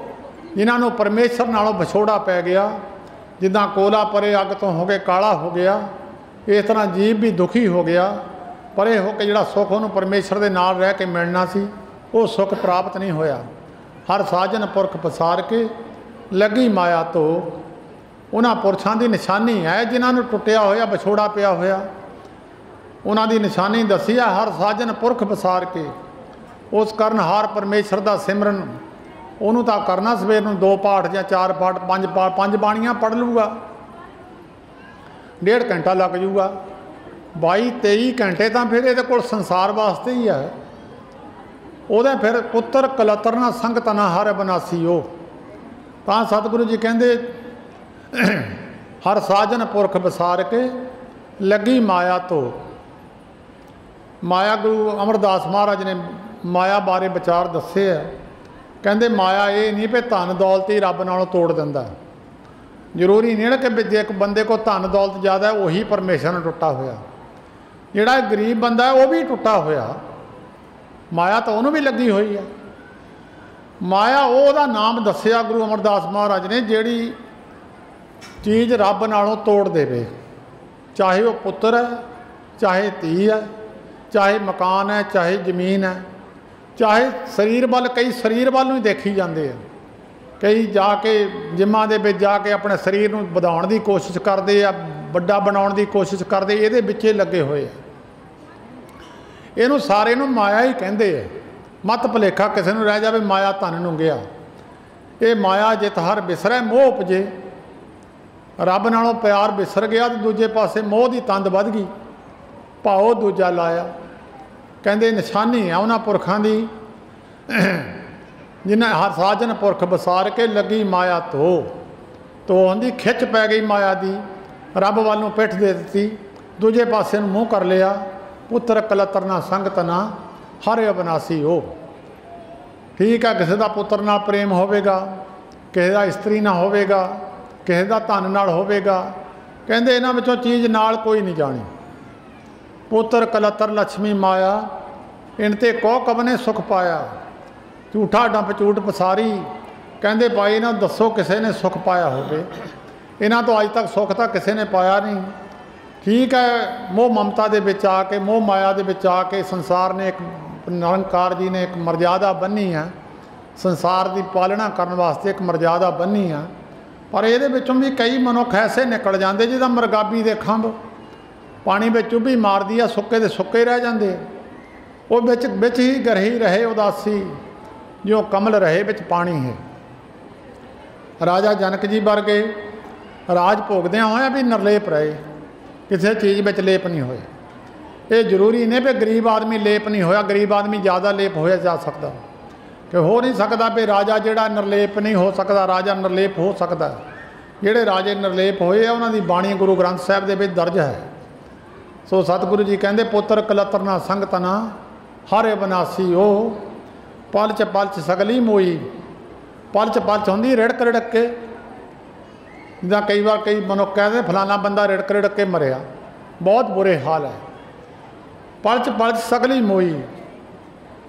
Speaker 1: ਜਿਨ੍ਹਾਂ ਨੂੰ ਪਰਮੇਸ਼ਰ ਨਾਲੋਂ ਵਿਛੋੜਾ ਪੈ ਗਿਆ। ਜਿੱਦਾਂ ਕੋਲਾ ਪਰੇ ਅੱਗ ਤੋਂ ਹੋ ਕੇ ਕਾਲਾ ਹੋ ਗਿਆ, ਇਸ ਤਰ੍ਹਾਂ ਜੀਵ ਵੀ ਦੁਖੀ ਹੋ ਗਿਆ। ਪਰੇ ਹੋ ਕੇ ਜਿਹੜਾ ਸੁੱਖ ਉਹਨੂੰ ਪਰਮੇਸ਼ਰ ਦੇ ਨਾਲ ਰਹਿ ਕੇ ਮਿਲਣਾ ਸੀ, ਉਹ ਸੁੱਖ ਪ੍ਰਾਪਤ ਨਹੀਂ ਹੋਇਆ। ਹਰ ਸਾਜਨ ਪੁਰਖ ਪਸਾਰ ਕੇ ਲੱਗੀ ਮਾਇਆ ਧੋ, ਉਹਨਾਂ ਪੁਰਸ਼ਾਂ ਦੀ ਨਿਸ਼ਾਨੀ ਹੈ ਜਿਨ੍ਹਾਂ ਨੂੰ ਟੁੱਟਿਆ ਹੋਇਆ ਵਿਛੋੜਾ ਪਿਆ ਹੋਇਆ। ਉਹਨਾਂ ਦੀ ਨਿਸ਼ਾਨੀ ਦੱਸੀ ਹੈ, ਹਰ ਸਾਜਨ ਪੁਰਖ ਪਸਾਰ ਕੇ। ਉਸ ਕਾਰਨ ਹਾਰ ਪਰਮੇਸ਼ਰ ਦਾ ਸਿਮਰਨ ਉਹਨੂੰ ਤਾਂ ਕਰਨਾ। ਸਵੇਰ ਨੂੰ 2 ਪਾਠ ਜਾਂ 4 ਪਾਠ 5 ਬਾਣੀਆਂ ਪੜ੍ਹ ਲੂਗਾ, 1.5 ਘੰਟਾ ਲੱਗ ਜੂਗਾ। 22-23 ਘੰਟੇ ਤਾਂ ਫਿਰ ਇਹਦੇ ਕੋਲ ਸੰਸਾਰ ਵਾਸਤੇ ਹੀ ਹੈ। ਉਹਦੇ ਫਿਰ ਪੁੱਤਰ ਕਲਤਰ ਨਾ ਸੰਗਤ ਨਾ ਹਰ ਬਨਾਸੀ। ਉਹ ਤਾਂ ਸਤਿਗੁਰੂ ਜੀ ਕਹਿੰਦੇ ਹਰ ਸਾਜਨ ਪੁਰਖ ਵਿਸਾਰ ਕੇ ਲੱਗੀ ਮਾਇਆ ਧੋ। ਮਾਇਆ ਗੁਰੂ ਅਮਰਦਾਸ ਮਹਾਰਾਜ ਨੇ ਮਾਇਆ ਬਾਰੇ ਵਿਚਾਰ ਦੱਸੇ ਆ। ਕਹਿੰਦੇ ਮਾਇਆ ਇਹ ਨਹੀਂ ਵੀ ਧਨ ਦੌਲਤ ਹੀ ਰੱਬ ਨਾਲੋਂ ਤੋੜ ਦਿੰਦਾ। ਜ਼ਰੂਰੀ ਨਹੀਂ ਨਾ ਕਿ ਜੇ ਇੱਕ ਬੰਦੇ ਕੋਲ ਧਨ ਦੌਲਤ ਜ਼ਿਆਦਾ ਉਹੀ ਪਰਮੇਸ਼ਰ ਨਾਲ ਟੁੱਟਾ ਹੋਇਆ। ਜਿਹੜਾ ਗਰੀਬ ਬੰਦਾ ਉਹ ਵੀ ਟੁੱਟਾ ਹੋਇਆ। ਮਾਇਆ ਤਾਂ ਉਹਨੂੰ ਵੀ ਲੱਗੀ ਹੋਈ ਹੈ। ਮਾਇਆ ਉਹਦਾ ਨਾਮ ਦੱਸਿਆ ਗੁਰੂ ਅਮਰਦਾਸ ਮਹਾਰਾਜ ਨੇ, ਜਿਹੜੀ ਚੀਜ਼ ਰੱਬ ਨਾਲੋਂ ਤੋੜ ਦੇਵੇ। ਚਾਹੇ ਉਹ ਪੁੱਤਰ ਹੈ, ਚਾਹੇ ਧੀ ਹੈ, ਚਾਹੇ ਮਕਾਨ ਹੈ, ਚਾਹੇ ਜ਼ਮੀਨ ਹੈ, ਚਾਹੇ ਸਰੀਰ ਵੱਲ। ਕਈ ਸਰੀਰ ਵੱਲ ਨੂੰ ਹੀ ਦੇਖੀ ਜਾਂਦੇ ਆ। ਕਈ ਜਾ ਕੇ ਜਿੰਮਾਂ ਦੇ ਵਿੱਚ ਜਾ ਕੇ ਆਪਣੇ ਸਰੀਰ ਨੂੰ ਵਧਾਉਣ ਦੀ ਕੋਸ਼ਿਸ਼ ਕਰਦੇ ਆ, ਵੱਡਾ ਬਣਾਉਣ ਦੀ ਕੋਸ਼ਿਸ਼ ਕਰਦੇ, ਇਹਦੇ ਵਿੱਚੇ ਲੱਗੇ ਹੋਏ ਆ। ਇਹਨੂੰ ਸਾਰੇ ਨੂੰ ਮਾਇਆ ਹੀ ਕਹਿੰਦੇ ਆ। ਮਤ ਭੁਲੇਖਾ ਕਿਸੇ ਨੂੰ ਰਹਿ ਜਾਵੇ ਮਾਇਆ ਧਨ ਨੂੰ ਗਿਆ। ਇਹ ਮਾਇਆ ਜਿਤ ਹਰ ਬਿਸਰੈ ਮੋਹ ਉਪਜੇ। ਰੱਬ ਨਾਲੋਂ ਪਿਆਰ ਬਿਸਰ ਗਿਆ ਤੇ ਦੂਜੇ ਪਾਸੇ ਮੋਹ ਦੀ ਤੰਦ ਵੱਧ ਗਈ, ਭਾਉ ਦੂਜਾ ਲਾਇਆ। ਕਹਿੰਦੇ ਨਿਸ਼ਾਨੀ ਆ ਉਹਨਾਂ ਪੁਰਖਾਂ ਦੀ ਜਿਨ੍ਹਾਂ ਹਰ ਸਾਜਨ ਪੁਰਖ ਵਿਸਾਰ ਕੇ ਲੱਗੀ ਮਾਇਆ ਧੋ। ਧੋਣ ਦੀ ਖਿੱਚ ਪੈ ਗਈ ਮਾਇਆ ਦੀ, ਰੱਬ ਵੱਲ ਨੂੰ ਪਿੱਠ ਦੇ ਦਿੱਤੀ, ਦੂਜੇ ਪਾਸੇ ਨੂੰ ਮੂੰਹ ਕਰ ਲਿਆ। ਪੁੱਤਰ ਕਲਤਰ ਨਾ ਸੰਗਤ ਨਾ ਹਰ ਅਬਨਾਸੀ ਹੋ। ਠੀਕ ਆ, ਕਿਸੇ ਦਾ ਪੁੱਤਰ ਨਾਲ ਪ੍ਰੇਮ ਹੋਵੇਗਾ, ਕਿਸੇ ਦਾ ਇਸਤਰੀ ਨਾਲ ਹੋਵੇਗਾ, ਕਿਸੇ ਦਾ ਧਨ ਨਾਲ ਹੋਵੇਗਾ। ਕਹਿੰਦੇ ਇਹਨਾਂ ਵਿੱਚੋਂ ਚੀਜ਼ ਨਾਲ ਕੋਈ ਨਹੀਂ ਜਾਣੀ। ਪੁੱਤਰ ਕਲਤਰ ਲక్ష్ਮੀ ਮਾਇਆ, ਇਨ ਤੇ ਕੋ ਕਬਨੇ ਸੁਖ ਪਾਇਆ। ਝੂਠਾ ਡੰਪ ਝੂਠ ਪਸਾਰੀ। ਕਹਿੰਦੇ ਭਾਈ ਇਹਨਾਂ ਦੱਸੋ ਕਿਸੇ ਨੇ ਸੁਖ ਪਾਇਆ ਹੋਵੇ। ਇਹਨਾਂ ਤੋਂ ਅੱਜ ਤੱਕ ਸੁਖ ਤਾਂ ਕਿਸੇ ਨੇ ਪਾਇਆ ਨਹੀਂ। ਠੀਕ ਹੈ, ਮੋਹ ਮਮਤਾ ਦੇ ਵਿੱਚ ਆ ਕੇ, ਮੋਹ ਮਾਇਆ ਦੇ ਵਿੱਚ ਆ ਕੇ ਸੰਸਾਰ ਨੇ ਇੱਕ ਨਿਰੰਕਾਰ ਜੀ ਨੇ ਇੱਕ ਮਰਜ਼ਾਦਾ ਬੰਨੀ ਆ। ਸੰਸਾਰ ਦੀ ਪਾਲਣਾ ਕਰਨ ਵਾਸਤੇ ਇੱਕ ਮਰਜ਼ਾਦਾ ਬੰਨੀ ਆ। ਪਰ ਇਹਦੇ ਵਿੱਚੋਂ ਵੀ ਕਈ ਮਨੁੱਖ ਐਸੇ ਨਿਕਲ ਜਾਂਦੇ ਜਿਹਦਾ ਮਰਗਾਬੀ ਦੇ ਖੰਭ ਪਾਣੀ ਵਿੱਚ ਚੁੱਭੀ ਮਾਰਦੀ ਆ, ਸੁੱਕੇ ਦੇ ਸੁੱਕੇ ਰਹਿ ਜਾਂਦੇ। ਉਹ ਵਿੱਚ ਹੀ ਗਰਹੀ ਰਹੇ ਉਦਾਸੀ, ਜਿਉਂ ਕਮਲ ਰਹੇ ਵਿੱਚ ਪਾਣੀ ਹੈ। ਰਾਜਾ ਜਨਕ ਜੀ ਵਰਗੇ ਰਾਜ ਭੋਗਦਿਆਂ ਹੋਇਆ ਵੀ ਨਿਰਲੇਪ ਰਹੇ, ਕਿਸੇ ਚੀਜ਼ ਵਿੱਚ ਲੇਪ ਨਹੀਂ ਹੋਏ। ਇਹ ਜ਼ਰੂਰੀ ਨਹੀਂ ਵੀ ਗਰੀਬ ਆਦਮੀ ਲੇਪ ਨਹੀਂ ਹੋਇਆ, ਗਰੀਬ ਆਦਮੀ ਜ਼ਿਆਦਾ ਲੇਪ ਹੋਇਆ ਜਾ ਸਕਦਾ ਕਿ ਹੋ ਨਹੀਂ ਸਕਦਾ ਵੀ ਰਾਜਾ ਜਿਹੜਾ ਨਿਰਲੇਪ ਨਹੀਂ ਹੋ ਸਕਦਾ, ਰਾਜਾ ਨਿਰਲੇਪ ਹੋ ਸਕਦਾ। ਜਿਹੜੇ ਰਾਜੇ ਨਿਰਲੇਪ ਹੋਏ ਆ ਉਹਨਾਂ ਦੀ ਬਾਣੀ ਗੁਰੂ ਗ੍ਰੰਥ ਸਾਹਿਬ ਦੇ ਵਿੱਚ ਦਰਜ ਹੈ। ਸੋ ਸਤਿਗੁਰੂ ਜੀ ਕਹਿੰਦੇ ਪੁੱਤਰ ਕਲਤਰ ਨਾ ਸੰਗਤ ਨਾ ਹਰ ਅਬਨਾਸੀ ਉਹ। ਪਲਚ ਪਲਚ ਸਗਲੀ ਮੋਈ। ਪਲਚ ਪਲਚ ਹੁੰਦੀ ਰਿੜਕ ਰਿੜਕ ਕੇ। ਜਿੱਦਾਂ ਕਈ ਵਾਰ ਕਈ ਮਨੁੱਖ ਕਹਿੰਦੇ ਫਲਾਣਾ ਬੰਦਾ ਰਿੜਕ ਰਿੜਕ ਕੇ ਮਰਿਆ, ਬਹੁਤ ਬੁਰੇ ਹਾਲ ਹੈ। ਪਲਚ ਪਲਚ ਸਗਲੀ ਮੋਈ।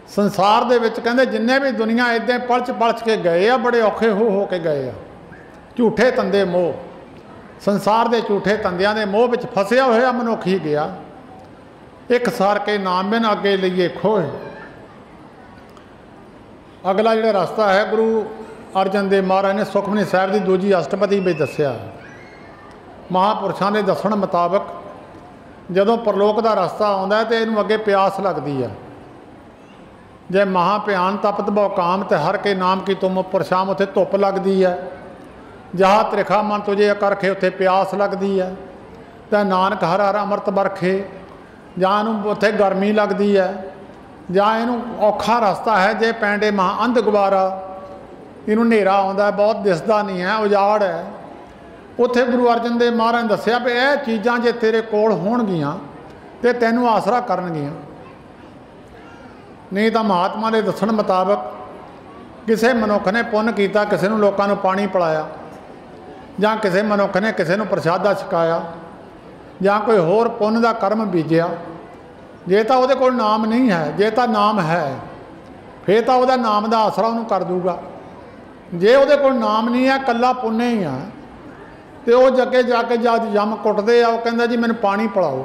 Speaker 1: ਸੰਸਾਰ ਦੇ ਵਿੱਚ ਕਹਿੰਦੇ ਜਿੰਨੇ ਵੀ ਦੁਨੀਆ ਇੱਦਾਂ ਪਲਚ ਪਲਚ ਕੇ ਗਏ ਆ, ਬੜੇ ਔਖੇ ਹੋ ਕੇ ਗਏ ਆ। ਝੂਠੇ ਤੰਦੇ ਮੋਹ, ਸੰਸਾਰ ਦੇ ਝੂਠੇ ਤੰਦਿਆਂ ਦੇ ਮੋਹ ਵਿੱਚ ਫਸਿਆ ਹੋਇਆ ਮਨੁੱਖ ਹੀ ਗਿਆ। ਇੱਕ ਸਾਰ ਕੇ ਨਾਮ ਬਿਨ ਅੱਗੇ ਲਈਏ ਖੋਹ। ਅਗਲਾ ਜਿਹੜਾ ਰਸਤਾ ਹੈ ਗੁਰੂ ਅਰਜਨ ਦੇਵ ਮਹਾਰਾਜ ਨੇ ਸੁਖਮਨੀ ਸਾਹਿਬ ਦੀ ਦੂਜੀ ਅਸ਼ਟਪਦੀ ਵਿੱਚ ਦੱਸਿਆ। ਮਹਾਂਪੁਰਸ਼ਾਂ ਦੇ ਦੱਸਣ ਮੁਤਾਬਕ ਜਦੋਂ ਪਰਲੋਕ ਦਾ ਰਸਤਾ ਆਉਂਦਾ ਤੇ ਇਹਨੂੰ ਅੱਗੇ ਪਿਆਸ ਲੱਗਦੀ ਹੈ। ਜੇ ਮਹਾਂ ਭਿਆਨ ਤਪਤ ਬਹੁ ਕਾਮ ਤੇ ਹਰ ਕੇ ਨਾਮ ਕੀ ਤੁਮ ਉੱਪਰ ਸ਼ਾਮ, ਉੱਥੇ ਧੁੱਪ ਲੱਗਦੀ ਹੈ। ਜਹਾ ਤ੍ਰਿਖਾ ਮਨ ਤੁਝੇ ਅਕਰਖੇ, ਉੱਥੇ ਪਿਆਸ ਲੱਗਦੀ ਹੈ। ਤਾਂ ਨਾਨਕ ਹਰ ਹਰ ਅੰਮ੍ਰਿਤ ਬਰਖੇ, ਜਾਂ ਇਹਨੂੰ ਉੱਥੇ ਗਰਮੀ ਲੱਗਦੀ ਹੈ। ਜਾਂ ਇਹਨੂੰ ਔਖਾ ਰਸਤਾ ਹੈ ਜੇ ਪੈਂਡੇ ਮਹਾਂ ਅੰਧ ਗਵਾਰਾ, ਇਹਨੂੰ ਹਨੇਰਾ ਆਉਂਦਾ ਬਹੁਤ ਦਿਸਦਾ ਨਹੀਂ ਹੈ, ਉਜਾੜ ਹੈ। ਉੱਥੇ ਗੁਰੂ ਅਰਜਨ ਦੇਵ ਮਹਾਰਾਜ ਨੇ ਦੱਸਿਆ ਵੀ ਇਹ ਚੀਜ਼ਾਂ ਜੇ ਤੇਰੇ ਕੋਲ ਹੋਣਗੀਆਂ ਤੇ ਤੈਨੂੰ ਆਸਰਾ ਕਰਨਗੀਆਂ। ਨਹੀਂ ਤਾਂ ਮਹਾਤਮਾ ਦੇ ਦੱਸਣ ਮੁਤਾਬਕ ਕਿਸੇ ਮਨੁੱਖ ਨੇ ਪੁੰਨ ਕੀਤਾ, ਕਿਸੇ ਨੂੰ ਲੋਕਾਂ ਨੂੰ ਪਾਣੀ ਪਿਲਾਇਆ, ਜਾਂ ਕਿਸੇ ਮਨੁੱਖ ਨੇ ਕਿਸੇ ਨੂੰ ਪ੍ਰਸ਼ਾਦਾ ਛਕਾਇਆ, ਜਾਂ ਕੋਈ ਹੋਰ ਪੁੰਨ ਦਾ ਕਰਮ ਬੀਜਿਆ, जे तो वो कोल नाम नहीं है, जे तो नाम है फिर तो वह नाम का आसरा उन्होंने कर दूगा। जे वो कोल नाम नहीं है, कला पुण्य ही है, तो वो जगे जाके जब यम कुटते आ, कहता जी मैंने पानी पिलाओ,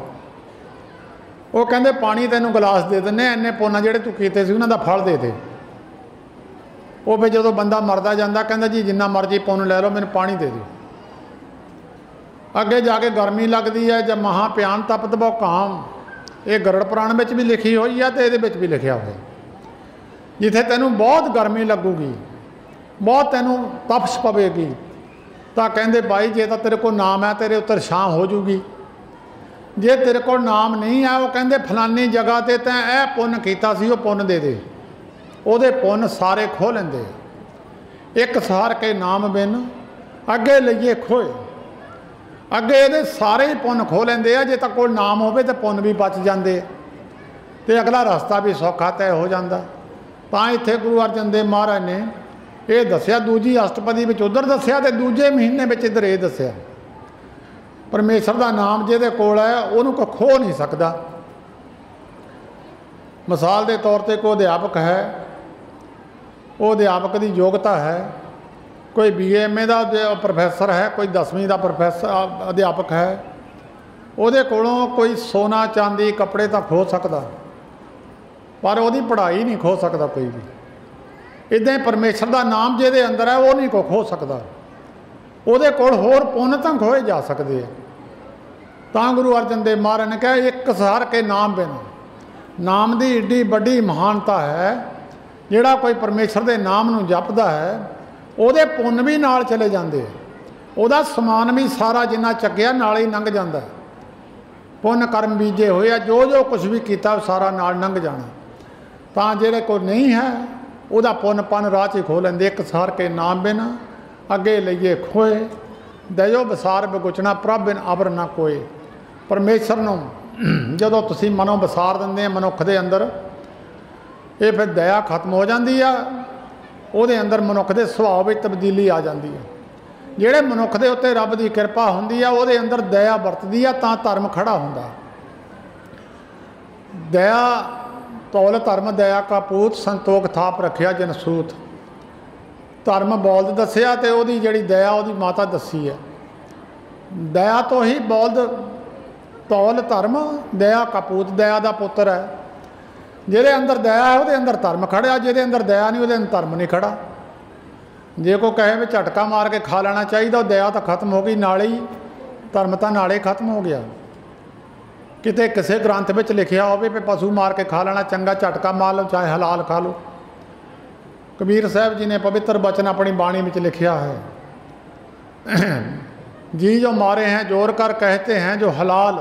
Speaker 1: वो कहते पानी तेन गिलास दे देने, इन्ने पुण्य जोड़े तू किए उन्हों का फल दे दे। वो फिर जो बंदा मरदा जाता कहता जी जिन्ना मर्जी पुण्य लै लो, मैंने पानी दे दो। अगे जाके गर्मी लगती है, जब महा प्यान तपत बहु काम, ये गरुड़ पुराण में भी लिखी हुई है, तो ये भी लिखा हुआ जिथे तेनों बहुत गर्मी लगूगी, बहुत तेनों तपश पवेगी, तो कहते भाई जे तो तेरे को नाम है तेरे उत्तर छां हो जूगी। जे तेरे को नाम नहीं है, वो कहते फलानी जगह ते तैं ए पुण्य कीता सी, वो पुण्य दे दे, ਉਹਦੇ पुण्य सारे खो लेंदे। एक सार के नाम बिन अगे लईए खोए, अगे ये सारे ही पुण्य खो लेंदे आ। जे तक कोई नाम होवे तो पुण्य भी बच जाते, तो अगला रास्ता भी सौखा तय हो जाता। तो इत्थे गुरु अर्जन देव महाराज ने ये दसिया, दूजी अष्टपदी में उधर दसिया, तो दूजे महीने में इधर ये दसिया। परमेश्वर का नाम जिहदे कोल है उन्होंने कोई खो नहीं सकता। मिसाल के तौर पर कोई अध्यापक है, वो अध्यापक की योग्यता है, कोई BA का प्रोफैसर है, कोई 10वीं का प्रोफैसर अध्यापक है, वो कोलों कोई सोना चांदी कपड़े तो खो सकता, पर वो पढ़ाई नहीं खो सकता कोई भी। इदां परमेश्वर का नाम जिहदे अंदर है वो नहीं को खो सकता, वो कोल होर पुण्य तो खोए जा सकते हैं। तो गुरु अर्जन देव महाराज ने कहा एक सार के नाम बिन, नाम की एड्डी बड़ी महानता है। जिहड़ा कोई परमेश्वर के नाम नूं जपदा है, ਉਹਦੇ पुण्य भी नाल चले जाते, ਉਹਦਾ समान भी सारा जिन्ना चक्या नाल ही लंघ जाता। पुण्य कर्म बीजे होए, जो जो कुछ भी किया सारा नाल लंघ जाना। तो जेड़े कोई नहीं है, ਉਹਦਾ पुण्य पन राह च खो लेंदे। एक सार के नाम बिन अगे लईए खोए, दयो बसार बगुचना प्रभ बिन अबर ना कोई। परमेश्वर नूं जदों तुसीं मनो बसार दिंदे मनुख दे अंदर, ये फिर दया खत्म हो जाती है, ਉਹਦੇ अंदर मनुख के सुभाव में तब्दीली आ जाती है। ਜਿਹੜੇ मनुख के उत्ते रब की कृपा होंदी है, ਉਹਦੇ अंदर दया वरतदी है, तां धर्म खड़ा होंदा। दया तौल धर्म दया का पूत, संतोख थाप रखिया जनसूत। धर्म बौलद दसिया, तो ਉਹਦੀ ਜਿਹੜੀ दया ਉਹਦੀ माता दसी है। दया तो ही बौलद तौल धर्म, दया का पूत दया का पुत्र है। जिहदे अंदर दया है वो अंदर धर्म खड़ा, जिहदे अंदर दया नहीं वो धर्म नहीं खड़ा। जे कोई कहे भी झटका मार के खा लेना चाहिए, तो दया तो खत्म हो गई, नाले ही धर्म तो नाले खत्म हो गया। किते किसी ग्रंथ में लिखिया हो भी पशु मार के खा लेना चंगा, झटका मार लो चाहे हलाल खा लो। कबीर साहब जी ने पवित्र वचन अपनी बाणी में लिखिया है, जी जो मारे हैं जोर कर कहते हैं जो हलाल,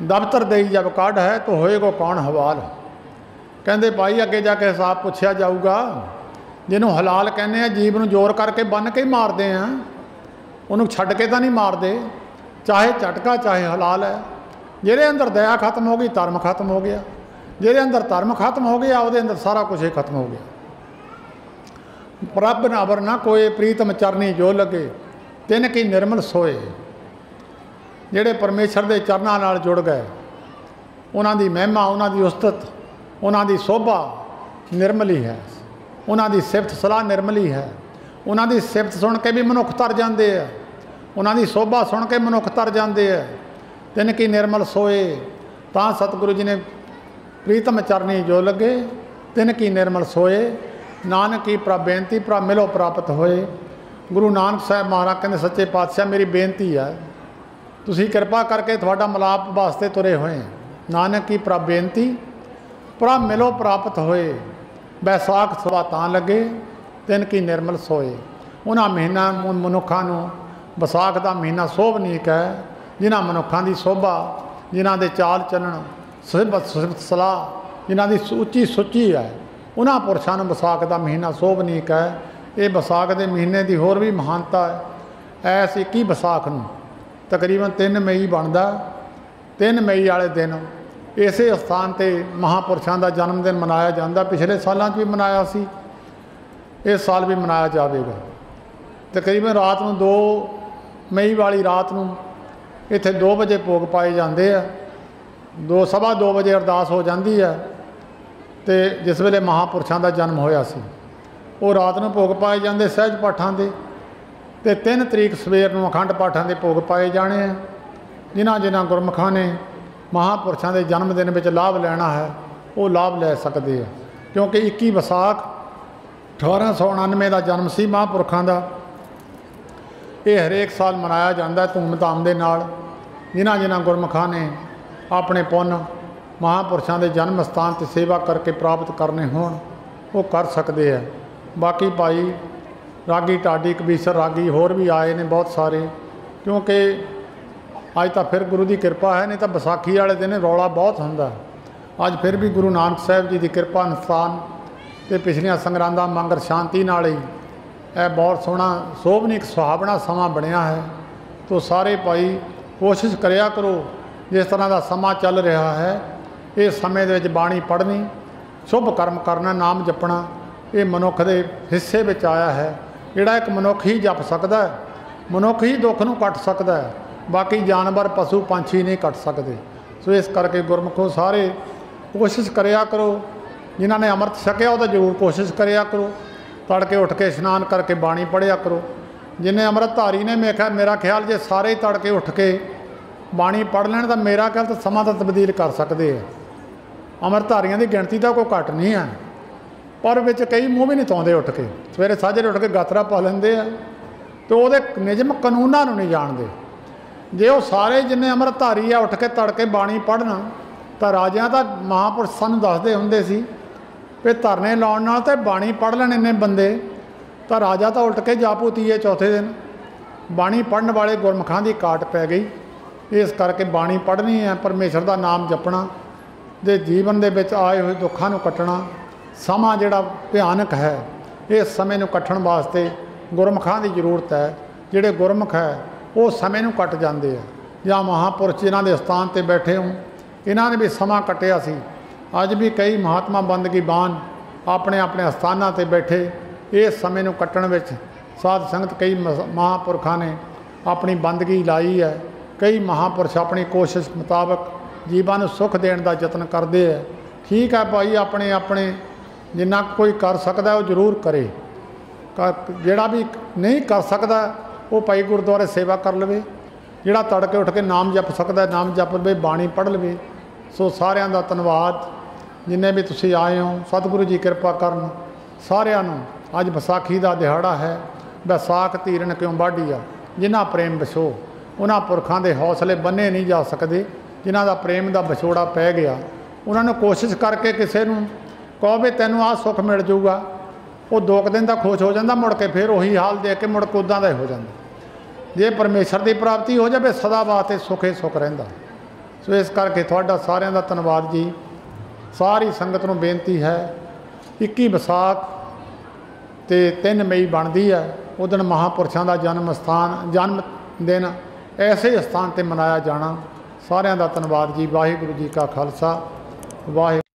Speaker 1: दफ्तर दे जब काढ़ है तो होएगा कौन हवाल। कहते भाई अगे जाके हिसाब पूछा जाऊगा, जिन्हों हलाल कहने हैं जीव में जोर करके बन के ही मारते हैं, उन्होंने छड़ के तो नहीं मारते, चाहे झटका चाहे हलाल है। जिहदे अंदर दया खत्म हो गई धर्म खत्म हो गया, जिहदे अंदर धर्म खत्म हो गया वो अंदर सारा कुछ ही खत्म हो गया। प्रभ न अबर ना कोई प्रीतम चरनी जो लगे, तिन की निर्मल सोए। ਜਿਹੜੇ परमेश्वर के चरणों नाल जुड़ गए, उन्हों की महिमा उन्हों की उस्तत उन्हों की शोभा निर्मली है, उन्हों की सिफत सलाह निर्मली है। उन्हों की सिफत सुन के भी मनुख तर जाते हैं, उन्हों की शोभा सुन के मनुख तर जाते हैं। तिन की निर्मल सोए, तां सतगुरु जी ने प्रीतम चरनी जो लगे, तिन की निर्मल सोए। नानक की प्रा बेनती प्रा मिलो प्राप्त होए। गुरु नानक साहब महाराज कहते सच्चे पातशाह मेरी बेनती है, तुसी कृपा करके थोड़ा मिलाप वास्ते तुरे हुए हैं। नानक की प्रा बेनती प्रा मिलो प्राप्त होए। बैसाख सवा तां लगे, तिन की निर्मल सोए। उन्होंने महीना मनुखा बैसाख का महीना शोभनीक है, जिन्हों मनुखों की शोभा, जिन्हों के चाल चलन सिफत सलाह, जिन्हों की उच्ची सुची है, उन्होंने पुरुषों को बैसाख का महीना शोभनीक है। ये बैसाख के महीने की होर भी महानता है। ऐस 21 बैसाख नूं तकरीबन 3 मई बनता। 3 मई वाले दिन इस स्थान पर महापुरुषों का जन्मदिन मनाया जाता। पिछले सालों भी मनाया सी, इस साल भी मनाया जाएगा। तकरीबन रात को 2 मई वाली रात को इत्थे 2 बजे भोग पाए जाते हैं। सवा 2 वजे अरदास हो जाती है। तो जिस वेले महापुरुषों का जन्म होया सी वो रात को भोग पाए जाते सहज पाठां दे, ते 3 तरीक सवेर को अखंड पाठां के भोग पाए जाने हैं। जिन्हां जिन्हां गुरमुखां ने महापुरुषों के जन्म दिन में लाभ लेना है वो लाभ ले सकते हैं, क्योंकि 21 विसाख 1899 का जन्म से महापुरुषों का ये हरेक साल मनाया जाता है धूमधाम के नाल। जिन्हां जिन्हां गुरमुखां ने अपने पुण्य महापुरुषों के जन्म स्थान से सेवा करके प्राप्त करने होण वो कर सकते हैं। बाकी भाई रागी टाडी कबीसर रागी होर भी आए ने बहुत सारे, क्योंकि अज तो फिर गुरु की कृपा है, नहीं तो विसाखी वाले दिन रौला बहुत होंदा। अज फिर भी गुरु नानक साहब जी की कृपा अनुसार तो पिछलियां संगरांदा मंगर शांति नाल ही यह बहुत सोहना सोभनिक सुहावना समा बनया है। तो सारे भाई कोशिश करिया करो, जिस तरह का समा चल रहा है इस समय दे विच बाणी पढ़नी, शुभ कर्म करना, नाम जपना, ये मनुख के हिस्से में आया है। जिहड़ा एक मनुख ही जप सकता है, मनुख ही दुख नूं कट सकता है, बाकी जानवर पशु पंछी नहीं कट सकते। सो इस करके गुरमुखों सारे कोशिश करिया करो, जिन्होंने अमृत छकिया वो तो जरूर कोशिश करिया करो, तड़के उठ के स्नान करके बाणी पढ़िया करो। जिन्हें अमृतधारी ने मेरा ख्याल जे सारे तड़के उठ के बाणी पढ़ लैन तो मेरा ख्याल तो समा तो तब्दील कर सकते हैं। अमृतधारियों की गिणती तो कोई घट नहीं है, पर विच कई मूँह भी नहीं धोंदे उठ के, सवेरे साझरे उठ के गातरा पा लेंदे आ, तो वो निजम कानूनों नहीं जानते। जे वो सारे जिन्हें अमृतधारी आ उठ के तड़के बाणी पढ़न तो राजियां तो महापुरुष सानूं दसदे हुंदे सी भी धरने लाउण नाल ते बाणी पढ़ लैण इन्ने बंदे, तो राजा तो उठ के जापू तीए चौथे दिन। बाणी पढ़न वाले गुरमुखां की काट पै गई, इस करके बाणी पढ़नी है, परमेश्वर का नाम जपना, दे जीवन दे विच आए हुए दुखों को कट्टना। समा जिहड़ा भयानक है, इस समय को कट्टण वास्ते गुरमुखां की जरूरत है। जिहड़े गुरमुख है वो समय को कट जाते हैं, या महापुरुष जिन्हां दे स्थान पर बैठे हों इन्होंने भी समा कटिया सी। अज भी कई महात्मा बंदगी बान अपने अपने स्थानों पर बैठे इस समय को कट्टण विच साध संगत कई महापुरखों ने अपनी बंदगी लाई है। कई महापुरुष अपनी कोशिश मुताबक जीवन सुख देने का यत्न करते हैं। ठीक है भाई, अपने अपने जिन्ना कोई कर सकता है वो जरूर करे, जिहड़ा भी नहीं कर सकता वो भाई गुरुद्वारे सेवा कर लवे, जिहड़ा तड़के उठ के नाम जप सकता है नाम जप लवे, बाणी पढ़ लवे। सो सारिਆਂ ਦਾ धन्यवाद, जिन्हें भी तुसीं आए हो, सतगुरु जी कृपा करन सारिਆਂ ਨੂੰ। अज विसाखी का दिहाड़ा है, बैसाख तीरन क्यों वाढ़ी आ, जिन्हां प्रेम विछो उन्हां पुरखां दे हौसले बन्ने नहीं जा सकते। जिन्हां दा प्रेम का विछोड़ा पै गया उन्होंने कोशिश करके किसी को कहो भी तैनूं आ सुख मिल जाऊगा, वो 2 दिन तक खुश हो जाता, मुड़ के फिर उही हाल देख के मुड़ के उदां दा ही हो जाता। जे परमेश्वर की प्राप्ति हो जाए सदा वास्ते सुख ही सुख रहिंदा। सो इस करके तुहाडा सारिਆਂ ਦਾ धन्यवाद जी। सारी संगत नूं बेनती है, 21 विसाख ते 3 मई बनती है, उस दिन महापुरुषों का जन्म दिन ऐसे स्थान पर मनाया जाना। सारिਆਂ ਦਾ धन्यवाद जी। वाहिगुरू जी का खालसा वाहिगुरू।